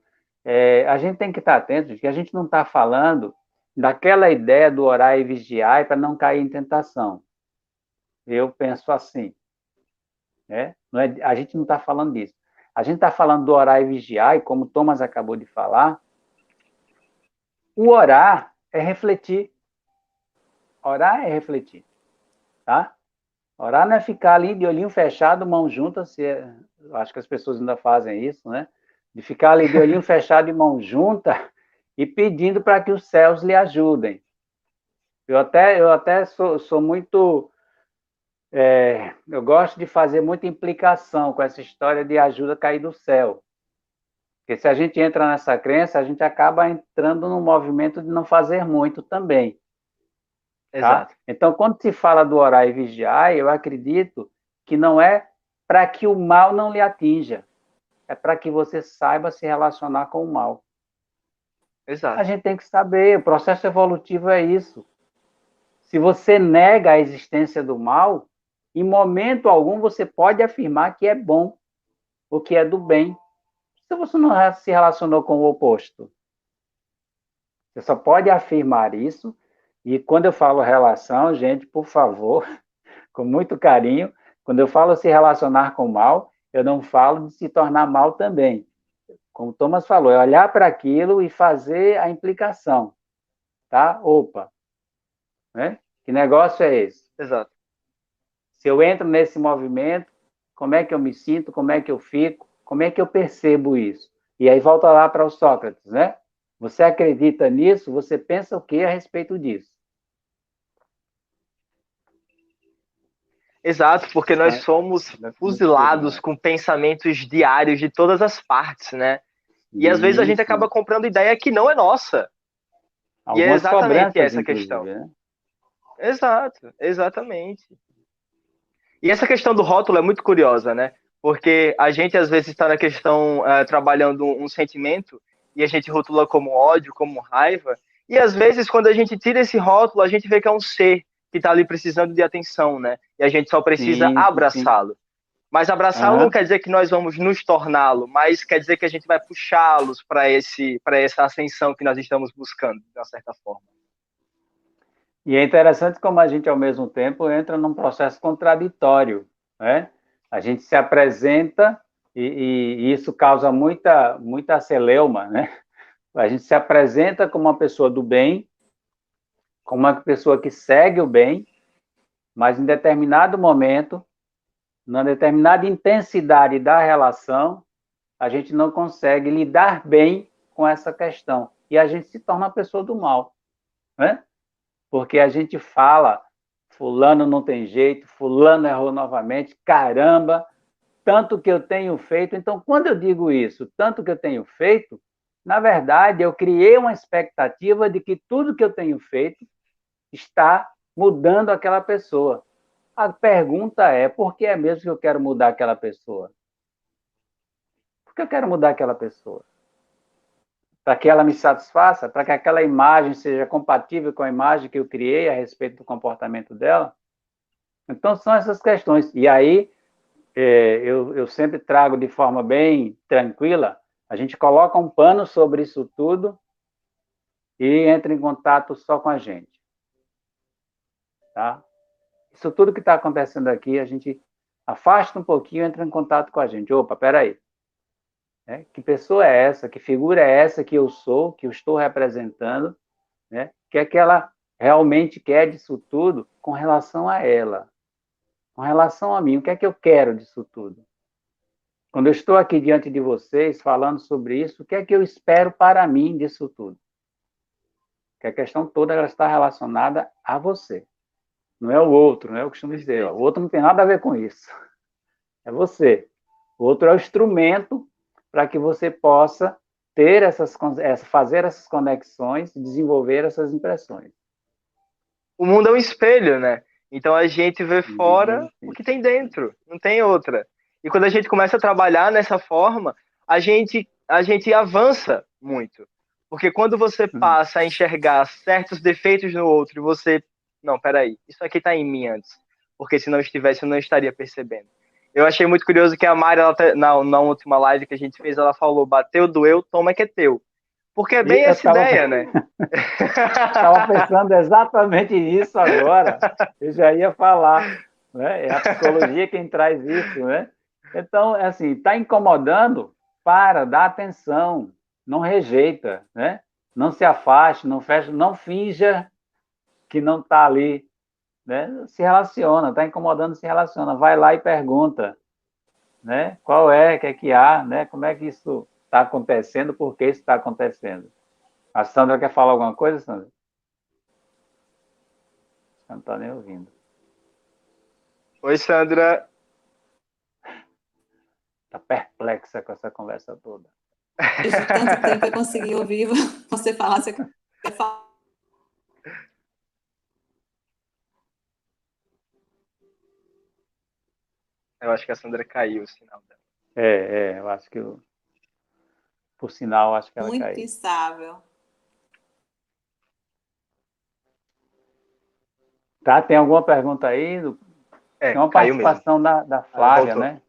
a gente tem que estar atento de que a gente não está falando daquela ideia do orar e vigiar para não cair em tentação. Eu penso assim, né? Não é, a gente não está falando disso. A gente está falando do orar e vigiar, e como o Thomas acabou de falar, o orar é refletir. Orar é refletir, tá? Orar não é ficar ali de olhinho fechado, mão junta, acho que as pessoas ainda fazem isso, né? De ficar ali de olhinho fechado e mão junta e pedindo para que os céus lhe ajudem. Eu até sou muito... eu gosto de fazer muita implicação com essa história de ajuda cair do céu. Porque se a gente entra nessa crença, a gente acaba entrando num movimento de não fazer muito também. Tá? Exato. Então, quando se fala do orar e vigiar, eu acredito que não é para que o mal não lhe atinja, é para que você saiba se relacionar com o mal. Exato. A gente tem que saber, o processo evolutivo é isso. Se você nega a existência do mal, em momento algum você pode afirmar que é bom, ou que é do bem. Se você não se relacionou com o oposto. Você só pode afirmar isso, e quando eu falo relação, gente, por favor, com muito carinho, quando eu falo se relacionar com o mal, eu não falo de se tornar mal também. Como o Thomas falou, é olhar para aquilo e fazer a implicação. Tá? Opa! Né? Que negócio é esse? Exato. Se eu entro nesse movimento, como é que eu me sinto? Como é que eu fico? Como é que eu percebo isso? E aí volta lá para o Sócrates, né? Você acredita nisso? Você pensa o que a respeito disso? Exato, porque nós somos fuzilados com pensamentos diários de todas as partes, né? E às vezes a gente acaba comprando ideia que não é nossa. Algumas e é exatamente essa questão. Né? Exato, exatamente. E essa questão do rótulo é muito curiosa, né? Porque a gente às vezes está na questão trabalhando um sentimento e a gente rotula como ódio, como raiva. E às vezes quando a gente tira esse rótulo, a gente vê que é um ser que está ali precisando de atenção, né? E a gente só precisa abraçá-lo. Mas abraçá-lo não quer dizer que nós vamos nos torná-lo, mas quer dizer que a gente vai puxá-los para essa ascensão que nós estamos buscando, de uma certa forma. E é interessante como a gente, ao mesmo tempo, entra num processo contraditório, né? A gente se apresenta e isso causa muita celeuma, né? A gente se apresenta como uma pessoa do bem, como uma pessoa que segue o bem, mas em determinado momento, numa determinada intensidade da relação, a gente não consegue lidar bem com essa questão. E a gente se torna uma pessoa do mal, né? Porque a gente fala, fulano não tem jeito, fulano errou novamente, caramba, tanto que eu tenho feito. Então, quando eu digo isso, tanto que eu tenho feito, na verdade, eu criei uma expectativa de que tudo que eu tenho feito está mudando aquela pessoa. A pergunta é, por que é mesmo que eu quero mudar aquela pessoa? Por que eu quero mudar aquela pessoa? Para que ela me satisfaça? Para que aquela imagem seja compatível com a imagem que eu criei a respeito do comportamento dela? Então, são essas questões. E aí, eu sempre trago de forma bem tranquila, a gente coloca um pano sobre isso tudo e entra em contato só com a gente. Tá? Isso tudo que está acontecendo aqui, a gente afasta um pouquinho e entra em contato com a gente. Opa, peraí. Né? Que pessoa é essa? Que figura é essa que eu sou, que eu estou representando? Né? O que é que ela realmente quer disso tudo com relação a ela? Com relação a mim, o que é que eu quero disso tudo? Quando eu estou aqui diante de vocês falando sobre isso, o que é que eu espero para mim disso tudo? Porque a questão toda ela está relacionada a você. Não é o outro, não é? Eu costumo dizer, ó, o outro não tem nada a ver com isso. É você. O outro é o instrumento para que você possa ter fazer essas conexões e desenvolver essas impressões. O mundo é um espelho, né? Então a gente vê fora o que tem dentro, não tem outra. E quando a gente começa a trabalhar nessa forma, a gente avança muito. Porque quando você passa a enxergar certos defeitos no outro, você... Não, peraí, isso aqui está em mim antes. porque se não estivesse eu não estaria percebendo. Eu achei muito curioso que a Mari, na última live que a gente fez, ela falou, bateu, doeu, toma que é teu. Porque é E bem essa ideia, né? estava pensando exatamente nisso agora. Eu já ia falar, né? É a psicologia quem traz isso, né? Então, assim, está incomodando, para, dá atenção, não rejeita, né? Não se afaste, não fecha, não finja que não está ali, né? Se relaciona, está incomodando, se relaciona, vai lá e pergunta, né? Qual é, o que é que há, né? Como é que isso está acontecendo, por que isso está acontecendo? A Sandra quer falar alguma coisa, Sandra? Não está nem ouvindo. Oi, Sandra. Está perplexa com essa conversa toda. Desde tanto tempo eu consegui ouvir você falar, você quer falar. Eu acho que a Sandra caiu o sinal dela. Eu acho que, por sinal, acho que ela Muito caiu. instável. Tá, tem alguma pergunta aí? Tem uma Caiu mesmo. participação da Flávia, né?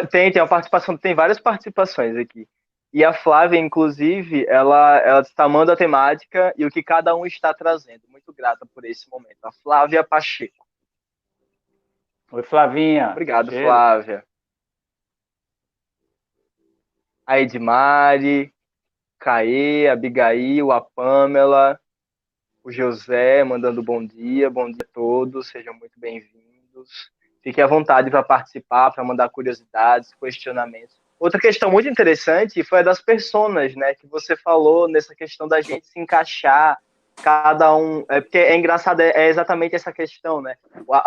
Tem uma participação, tem várias participações aqui. E a Flávia, inclusive, ela está amando a temática e o que cada um está trazendo. Muito grata por esse momento. A Flávia Pacheco. Oi, Flavinha. Obrigado, Cheiro. Flávia. A Edmari, Caê, a Abigail, a Pamela, o José mandando bom dia a todos, sejam muito bem-vindos. Fique à vontade para participar, para mandar curiosidades, questionamentos. Outra questão muito interessante foi a das personas, né? Que você falou nessa questão da gente se encaixar, cada um. Porque é engraçado, é exatamente essa questão, né?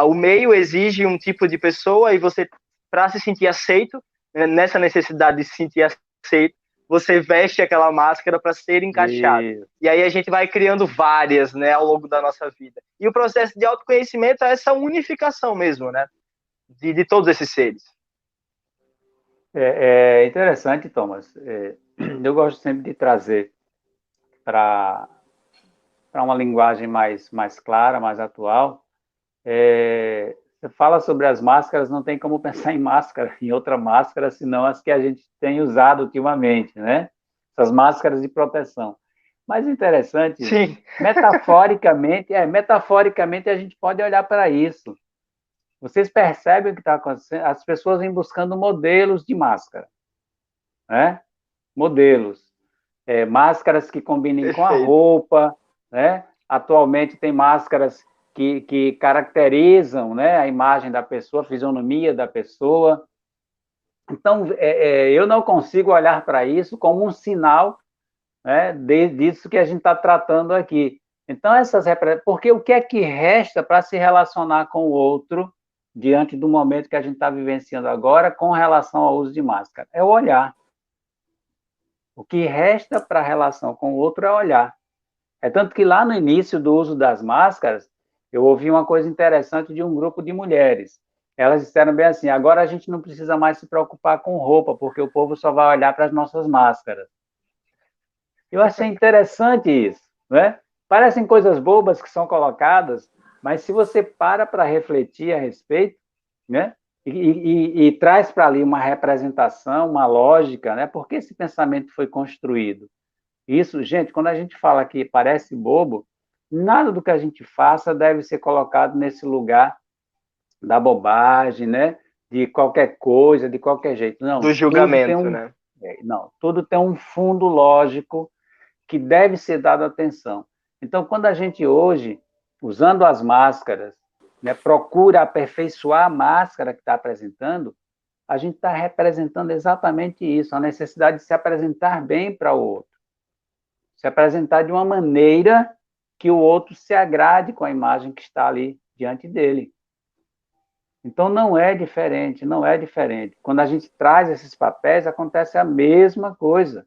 O meio exige um tipo de pessoa e você, para se sentir aceito, né, nessa necessidade de se sentir aceito, você veste aquela máscara para ser encaixado. E aí a gente vai criando várias, né, ao longo da nossa vida. E o processo de autoconhecimento é essa unificação mesmo, né? De todos esses seres. É interessante, Thomas. Eu gosto sempre de trazer para uma linguagem mais clara, mais atual. Você fala sobre as máscaras, não tem como pensar em máscara, em outra máscara, senão as que a gente tem usado ultimamente, né? Essas máscaras de proteção. Mas interessante, Sim. metaforicamente a gente pode olhar para isso. Vocês percebem o que está acontecendo? As pessoas vêm buscando modelos de máscara, né? Modelos. Máscaras que combinem com a roupa, né? Atualmente tem máscaras que caracterizam, né, a imagem da pessoa, a fisionomia da pessoa. Então, eu não consigo olhar para isso como um sinal, né, disso que a gente está tratando aqui. Então, porque o que é que resta para se relacionar com o outro diante do momento que a gente está vivenciando agora com relação ao uso de máscara? É o olhar. O que resta para a relação com o outro é olhar. É tanto que lá no início do uso das máscaras, eu ouvi uma coisa interessante de um grupo de mulheres. Elas disseram bem assim, agora a gente não precisa mais se preocupar com roupa, porque o povo só vai olhar para as nossas máscaras. Eu achei interessante isso, né? Parecem coisas bobas que são colocadas, mas se você para refletir a respeito, né? E traz para ali uma representação, uma lógica, né? Por que esse pensamento foi construído? Isso, gente, quando a gente fala que parece bobo, nada do que a gente faça deve ser colocado nesse lugar da bobagem, né? De qualquer coisa, de qualquer jeito. Não, do julgamento, né? Tudo tem um fundo lógico que deve ser dado atenção. Então, quando a gente hoje, usando as máscaras, né, procura aperfeiçoar a máscara que está apresentando, a gente está representando exatamente isso, a necessidade de se apresentar bem para o outro. Se apresentar de uma maneira que o outro se agrade com a imagem que está ali diante dele. Então, não é diferente, não é diferente. Quando a gente traz esses papéis, acontece a mesma coisa.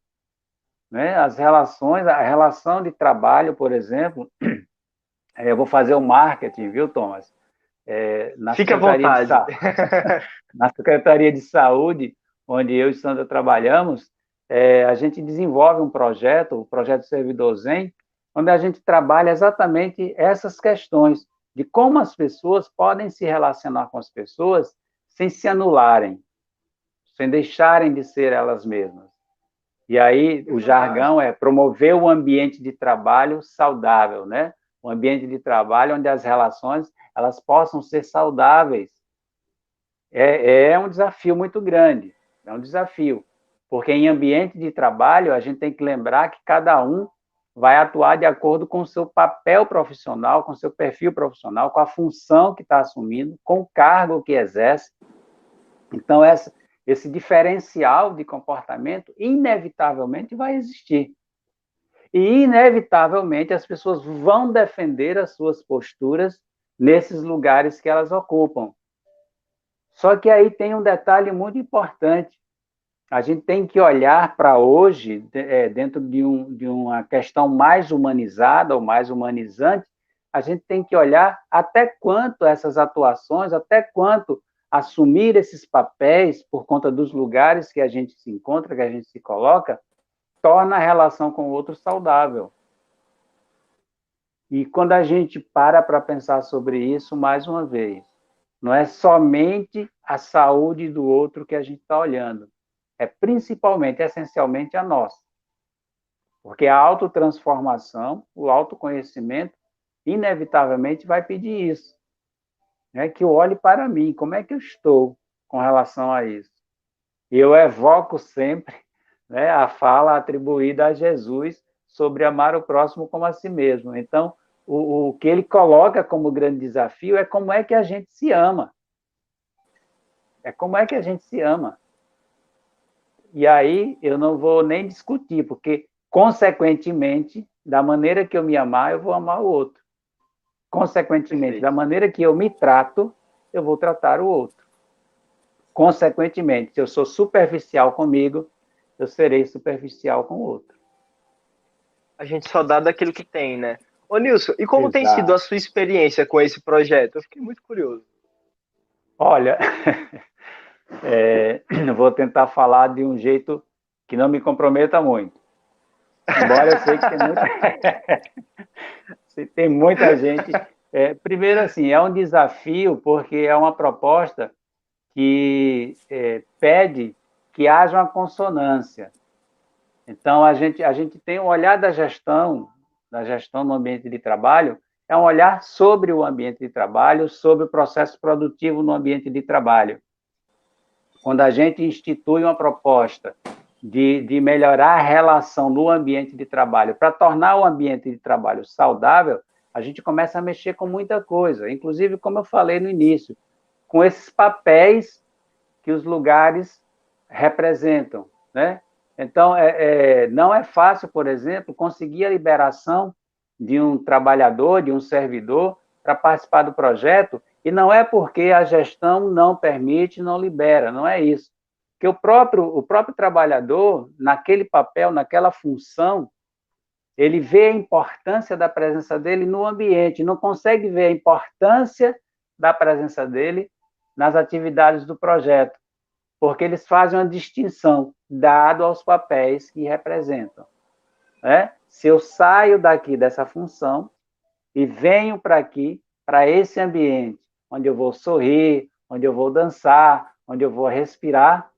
Né? As relações, a relação de trabalho, por exemplo, eu vou fazer o marketing, viu, Thomas? Fique à vontade. Na Secretaria de Saúde, onde eu e Sandra trabalhamos, a gente desenvolve um projeto, o projeto Servidor Zen, onde a gente trabalha exatamente essas questões. de como as pessoas podem se relacionar com as pessoas sem se anularem, sem deixarem de ser elas mesmas. E aí o jargão é promover o ambiente de trabalho saudável, né? Um ambiente de trabalho onde as relações elas possam ser saudáveis. É um desafio muito grande, é um desafio, porque em ambiente de trabalho a gente tem que lembrar que cada um vai atuar de acordo com o seu papel profissional, com o seu perfil profissional, com a função que está assumindo, com o cargo que exerce. Então, esse diferencial de comportamento inevitavelmente vai existir. E, inevitavelmente, as pessoas vão defender as suas posturas nesses lugares que elas ocupam. Só que aí tem um detalhe muito importante. A gente tem que olhar para hoje, dentro de uma questão mais humanizada ou mais humanizante, a gente tem que olhar até quanto essas atuações, até quanto assumir esses papéis por conta dos lugares que a gente se encontra, que a gente se coloca, torna a relação com o outro saudável. E quando a gente para pensar sobre isso, mais uma vez, não é somente a saúde do outro que a gente está olhando, é principalmente, essencialmente a nossa. Porque a autotransformação, o autoconhecimento, inevitavelmente vai pedir isso. Né? Que eu olhe para mim, como é que eu estou com relação a isso? E eu evoco sempre, né, a fala atribuída a Jesus sobre amar o próximo como a si mesmo. Então, o que ele coloca como grande desafio é como é que a gente se ama. É como é que a gente se ama. E aí eu não vou nem discutir, porque, consequentemente, da maneira que eu me amar, eu vou amar o outro. Consequentemente, da maneira que eu me trato, eu vou tratar o outro. Consequentemente, se eu sou superficial comigo, eu serei superficial com o outro. A gente só dá daquilo que tem, né? Ô, Nilson, e como tem sido Exato. a sua experiência com esse projeto? Eu fiquei muito curioso. Olha, vou tentar falar de um jeito que não me comprometa muito. Embora eu sei que tem muita gente. Primeiro, assim, é um desafio, porque é uma proposta que pede que haja uma consonância. Então, a gente tem um olhar da gestão no ambiente de trabalho, é um olhar sobre o ambiente de trabalho, sobre o processo produtivo no ambiente de trabalho. Quando a gente institui uma proposta de melhorar a relação no ambiente de trabalho, para tornar o ambiente de trabalho saudável, a gente começa a mexer com muita coisa, inclusive, como eu falei no início, com esses papéis que os lugares representam, né? Então, não é fácil, por exemplo, conseguir a liberação de um trabalhador, de um servidor, para participar do projeto, e não é porque a gestão não permite, não libera, não é isso. Porque o próprio trabalhador, naquele papel, naquela função, ele vê a importância da presença dele no ambiente, não consegue ver a importância da presença dele nas atividades do projeto, porque eles fazem uma distinção, dado aos papéis que representam. Né? Se eu saio daqui dessa função e venho para aqui, para esse ambiente, onde eu vou sorrir, onde eu vou dançar, onde eu vou respirar,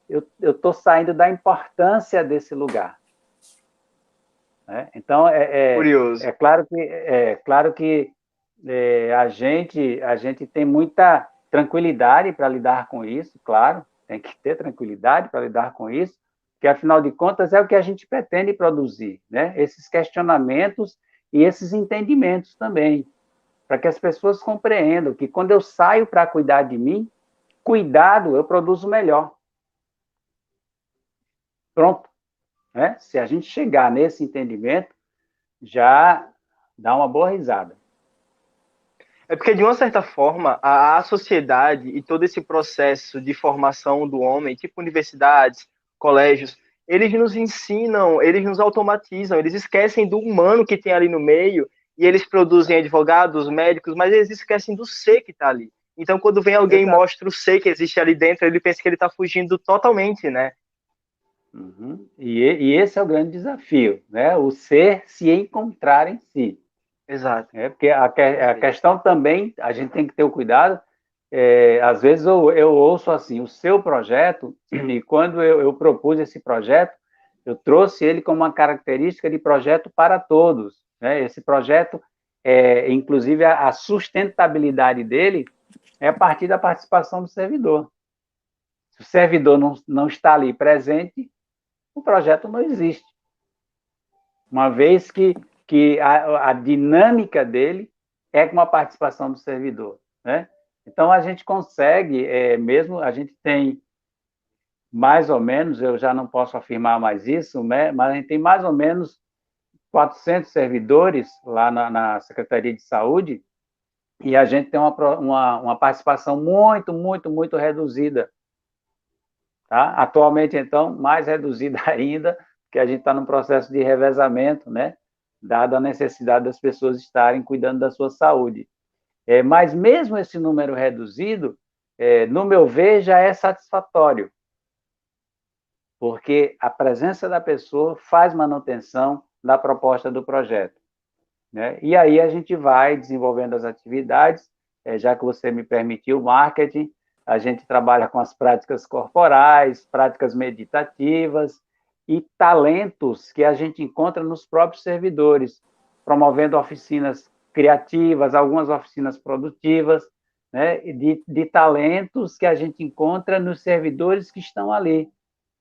eu estou saindo da importância desse lugar. Né? Então, Curioso. claro que a gente tem muita tranquilidade para lidar com isso, claro, tem que ter tranquilidade para lidar com isso, porque, afinal de contas, é o que a gente pretende produzir, né? Esses questionamentos e esses entendimentos também, para que as pessoas compreendam que, quando eu saio para cuidar de mim, cuidado, eu produzo melhor. Pronto. Né? Se a gente chegar nesse entendimento, já dá uma boa risada. É porque, de uma certa forma, a sociedade e todo esse processo de formação do homem, tipo universidades, colégios, eles nos ensinam, eles nos automatizam, eles esquecem do humano que tem ali no meio, e eles produzem advogados, médicos, mas eles esquecem do ser que está ali. Então, quando vem alguém e mostra o ser que existe ali dentro, ele pensa que ele está fugindo totalmente, né? Uhum. E esse é o grande desafio, né? O ser se encontrar em si. Exato. Porque a questão também, a gente tem que ter o cuidado, às vezes eu ouço assim, o seu projeto, e quando eu propus esse projeto, eu trouxe ele como uma característica de projeto para todos, né? Esse projeto, inclusive a sustentabilidade dele é a partir da participação do servidor. Se o servidor não está ali presente, o projeto não existe. Uma vez que a dinâmica dele é com a participação do servidor, né? Então, a gente consegue, mesmo, a gente tem mais ou menos, eu já não posso afirmar mais isso, né? Mas a gente tem mais ou menos 400 servidores lá na Secretaria de Saúde e a gente tem uma participação muito, muito, muito reduzida. Tá? Atualmente, então, mais reduzida ainda, porque a gente está num processo de revezamento, né? Dada a necessidade das pessoas estarem cuidando da sua saúde. Mas mesmo esse número reduzido, no meu ver, já é satisfatório, porque a presença da pessoa faz manutenção da proposta do projeto, né? E aí a gente vai desenvolvendo as atividades, já que você me permitiu, marketing, a gente trabalha com as práticas corporais, práticas meditativas e talentos que a gente encontra nos próprios servidores, promovendo oficinas criativas, algumas oficinas produtivas, né, de talentos que a gente encontra nos servidores que estão ali.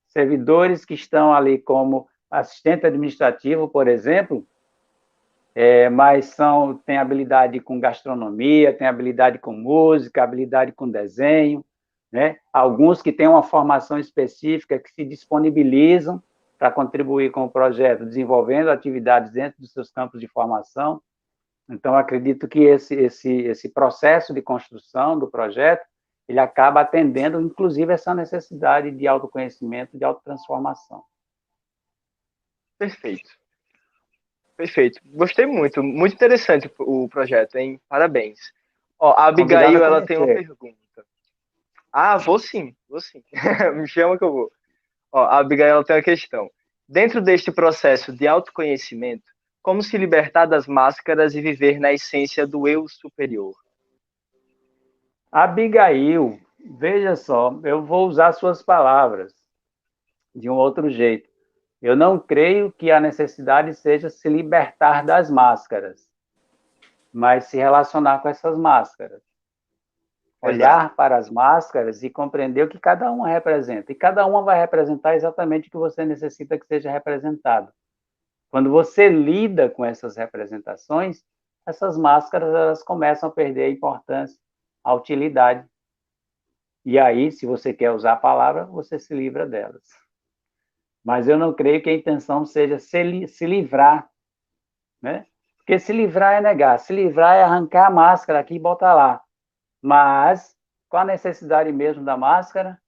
Servidores que estão ali como assistente administrativo, por exemplo, mas têm habilidade com gastronomia, têm habilidade com música, habilidade com desenho, né? Alguns que têm uma formação específica, que se disponibilizam para contribuir com o projeto, desenvolvendo atividades dentro dos seus campos de formação. Então, acredito que esse processo de construção do projeto, ele acaba atendendo, inclusive, essa necessidade de autoconhecimento, de autotransformação. Perfeito. Perfeito. Gostei muito. Muito interessante o projeto, hein? Parabéns. Ó, a Abigail, ela tem uma pergunta. Ah, vou sim, vou sim. Me chama que eu vou. Ó, a Abigail, ela tem uma questão. Dentro deste processo de autoconhecimento, como se libertar das máscaras e viver na essência do eu superior? Abigail, veja só, eu vou usar suas palavras de um outro jeito. Eu não creio que a necessidade seja se libertar das máscaras, mas se relacionar com essas máscaras. Olhar para as máscaras e compreender o que cada uma representa. E cada uma vai representar exatamente o que você necessita que seja representado. Quando você lida com essas representações, essas máscaras elas começam a perder a importância, a utilidade. E aí, se você quer usar a palavra, você se livra delas. Mas eu não creio que a intenção seja se livrar, né? Porque se livrar é negar, se livrar é arrancar a máscara aqui e botar lá. Mas, qual a necessidade mesmo da máscara?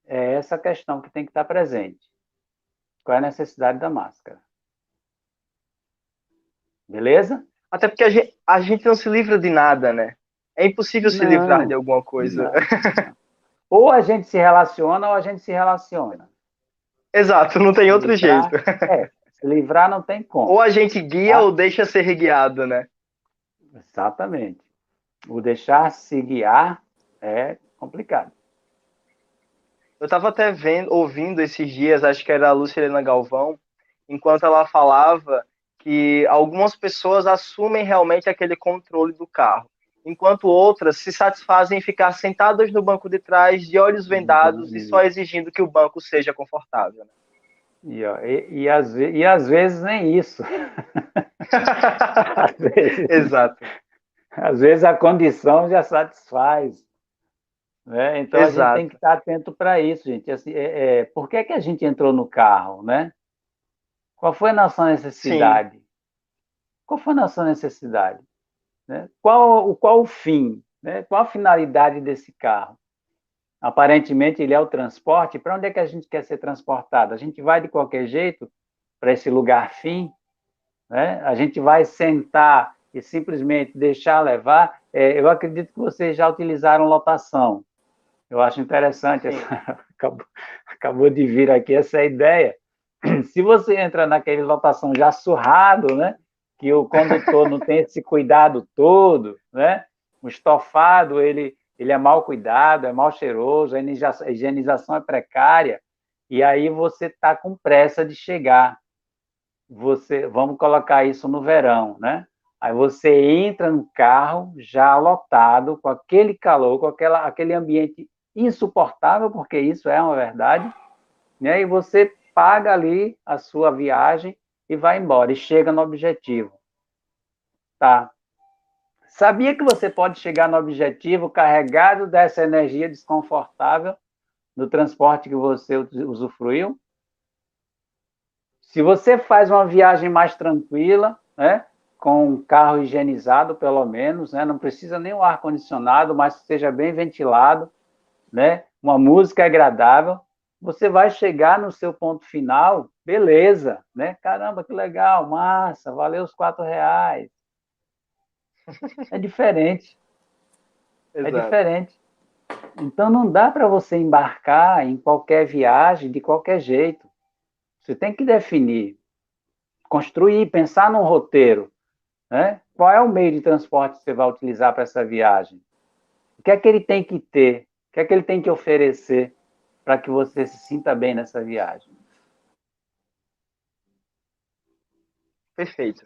É essa questão que tem que estar presente. Qual é a necessidade da máscara? Beleza? Até porque a gente não se livra de nada, né? É impossível se livrar de alguma coisa. Não. Ou a gente se relaciona ou a gente se relaciona. Exato, não tem outro jeito. Se livrar não tem como. Ou a gente guia ou deixa ser guiado, né? Exatamente. O deixar se guiar é complicado. Eu estava até ouvindo esses dias, acho que era a Lucilena Galvão, enquanto ela falava que algumas pessoas assumem realmente aquele controle do carro, enquanto outras se satisfazem em ficar sentadas no banco de trás, de olhos vendados e só exigindo que o banco seja confortável. Né? E às vezes nem isso. Exato. Às vezes a condição já satisfaz. Né? Então, a gente tem que estar atento para isso, gente. Assim, por que a gente entrou no carro? Né? Qual foi a nossa necessidade? Sim. Qual foi a nossa necessidade? Né? Qual o fim? Né? Qual a finalidade desse carro? Aparentemente, ele é o transporte. Para onde é que a gente quer ser transportado? A gente vai de qualquer jeito para esse lugar fim? Né? A gente vai sentar e simplesmente deixar levar? Eu acredito que vocês já utilizaram lotação. Eu acho interessante, acabou de vir aqui essa ideia. Se você entra naquele lotação já surrado, né, que o condutor não tem esse cuidado todo, né? O estofado, ele é mal cuidado, é mal cheiroso, a higienização é precária, e aí você está com pressa de chegar. Vamos colocar isso no verão, né? Aí você entra no carro já lotado, com aquele calor, com aquele ambiente insuportável, porque isso é uma verdade, né? E você paga ali a sua viagem e vai embora, e chega no objetivo. Tá. Sabia que você pode chegar no objetivo carregado dessa energia desconfortável do transporte que você usufruiu? Se você faz uma viagem mais tranquila, né, com um carro higienizado, pelo menos, né, não precisa nem um ar-condicionado, mas que seja bem ventilado, né, uma música agradável, você vai chegar no seu ponto final, beleza, né? Caramba, que legal, massa, valeu os R$ 4. É diferente, é Exato. diferente. Então não dá para você embarcar em qualquer viagem de qualquer jeito. Você tem que definir, construir, pensar num roteiro, né? Qual é o meio de transporte que você vai utilizar para essa viagem? O que é que ele tem que ter? O que é que ele tem que oferecer para que você se sinta bem nessa viagem? Perfeito.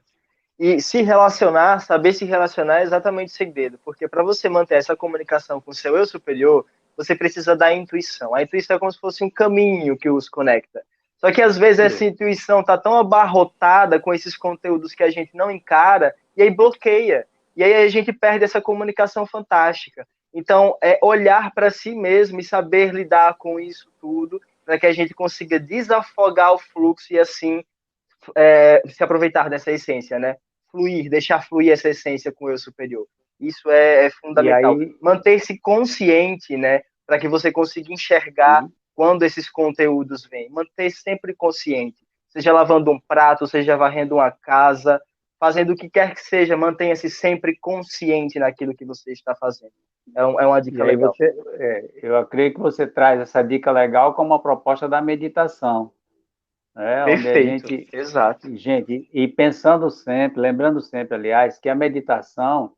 E se relacionar, saber se relacionar é exatamente o segredo, porque para você manter essa comunicação com o seu eu superior, você precisa da intuição. A intuição é como se fosse um caminho que os conecta. Só que às vezes essa intuição está tão abarrotada com esses conteúdos que a gente não encara e aí bloqueia. E aí a gente perde essa comunicação fantástica. Então, é olhar para si mesmo e saber lidar com isso tudo, para que a gente consiga desafogar o fluxo e assim se aproveitar dessa essência, né? Fluir, deixar fluir essa essência com o eu superior. Isso é E fundamental. aí, Manter-se consciente, né? Para que você consiga enxergar quando esses conteúdos vêm. Manter sempre consciente. Seja lavando um prato, seja varrendo uma casa, fazendo o que quer que seja, mantenha-se sempre consciente naquilo que você está fazendo. É uma dica aí legal. eu acredito que você traz essa dica legal como uma proposta da meditação, né? Onde a Perfeito, exato. gente, e pensando sempre, lembrando sempre, aliás, que a meditação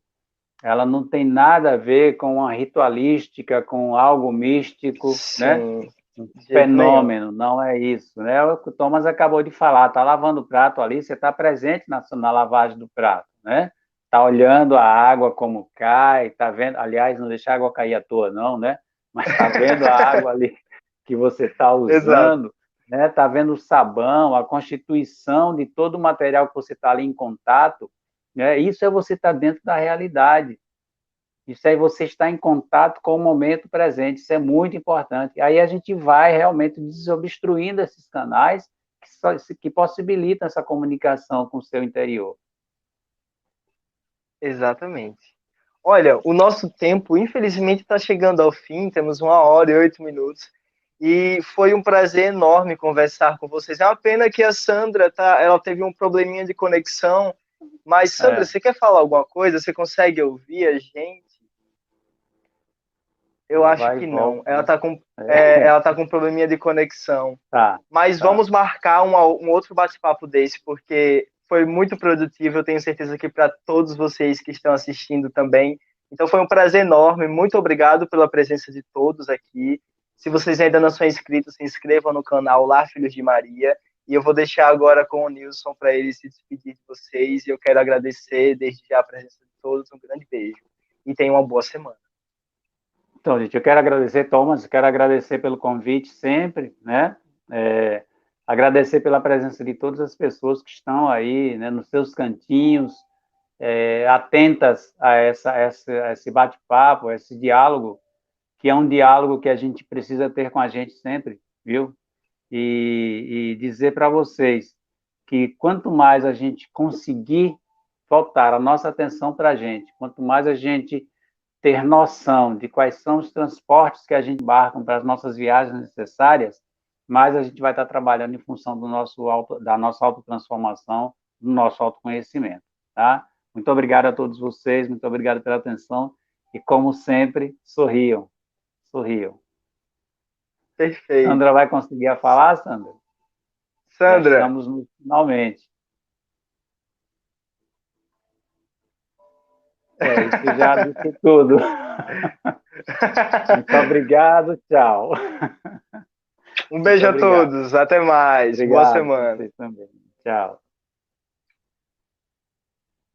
ela não tem nada a ver com uma ritualística, com algo místico, né? Sim, Um de jeito nenhum. fenômeno, não é isso, né? O que o Thomas acabou de falar, está lavando o prato ali, você está presente na lavagem do prato, né? Está olhando a água como cai, está vendo, aliás, não deixar a água cair à toa, não, né? Mas está vendo a água ali que você está Exato. usando, né? Está vendo o sabão, a constituição de todo o material que você está ali em contato, né? Isso é você estar dentro da realidade. Isso aí você está em contato com o momento presente, isso é muito importante. Aí a gente vai realmente desobstruindo esses canais que possibilitam essa comunicação com o seu interior. Exatamente. Olha, o nosso tempo, infelizmente, está chegando ao fim, temos 1 hora e 8 minutos, e foi um prazer enorme conversar com vocês. É uma pena que a Sandra ela teve um probleminha de conexão, mas Sandra, É, você quer falar alguma coisa? Você consegue ouvir a gente? Eu ela acho vai e que não. volta, né? É, Ela tá com um probleminha de conexão. tá, Mas tá. vamos marcar um outro bate-papo desse, porque foi muito produtivo. Eu tenho certeza que para todos vocês que estão assistindo também. Então foi um prazer enorme. Muito obrigado pela presença de todos aqui. Se vocês ainda não são inscritos, se inscrevam no canal lá, Filhos de Maria. E eu vou deixar agora com o Nilson para ele se despedir de vocês. E eu quero agradecer desde já a presença de todos. Um grande beijo. E tenham uma boa semana. Então, gente, eu quero agradecer, Thomas, quero agradecer pelo convite sempre, né? Agradecer pela presença de todas as pessoas que estão aí, né, nos seus cantinhos, atentas a esse bate-papo, a esse diálogo, que é um diálogo que a gente precisa ter com a gente sempre, viu? E dizer para vocês que quanto mais a gente conseguir voltar a nossa atenção para a gente, quanto mais a gente ter noção de quais são os transportes que a gente embarca para as nossas viagens necessárias, mais a gente vai estar trabalhando em função da nossa autotransformação, do nosso autoconhecimento, tá? Muito obrigado a todos vocês, muito obrigado pela atenção e, como sempre, sorriam, sorriam. Sandra Perfeito. vai conseguir falar, Sandra? Já Sandra, estamos no finalmente. Isso já disse tudo. Muito obrigado, tchau. Um beijo a todos, até mais. Boa Obrigado, semana. vocês também. Tchau.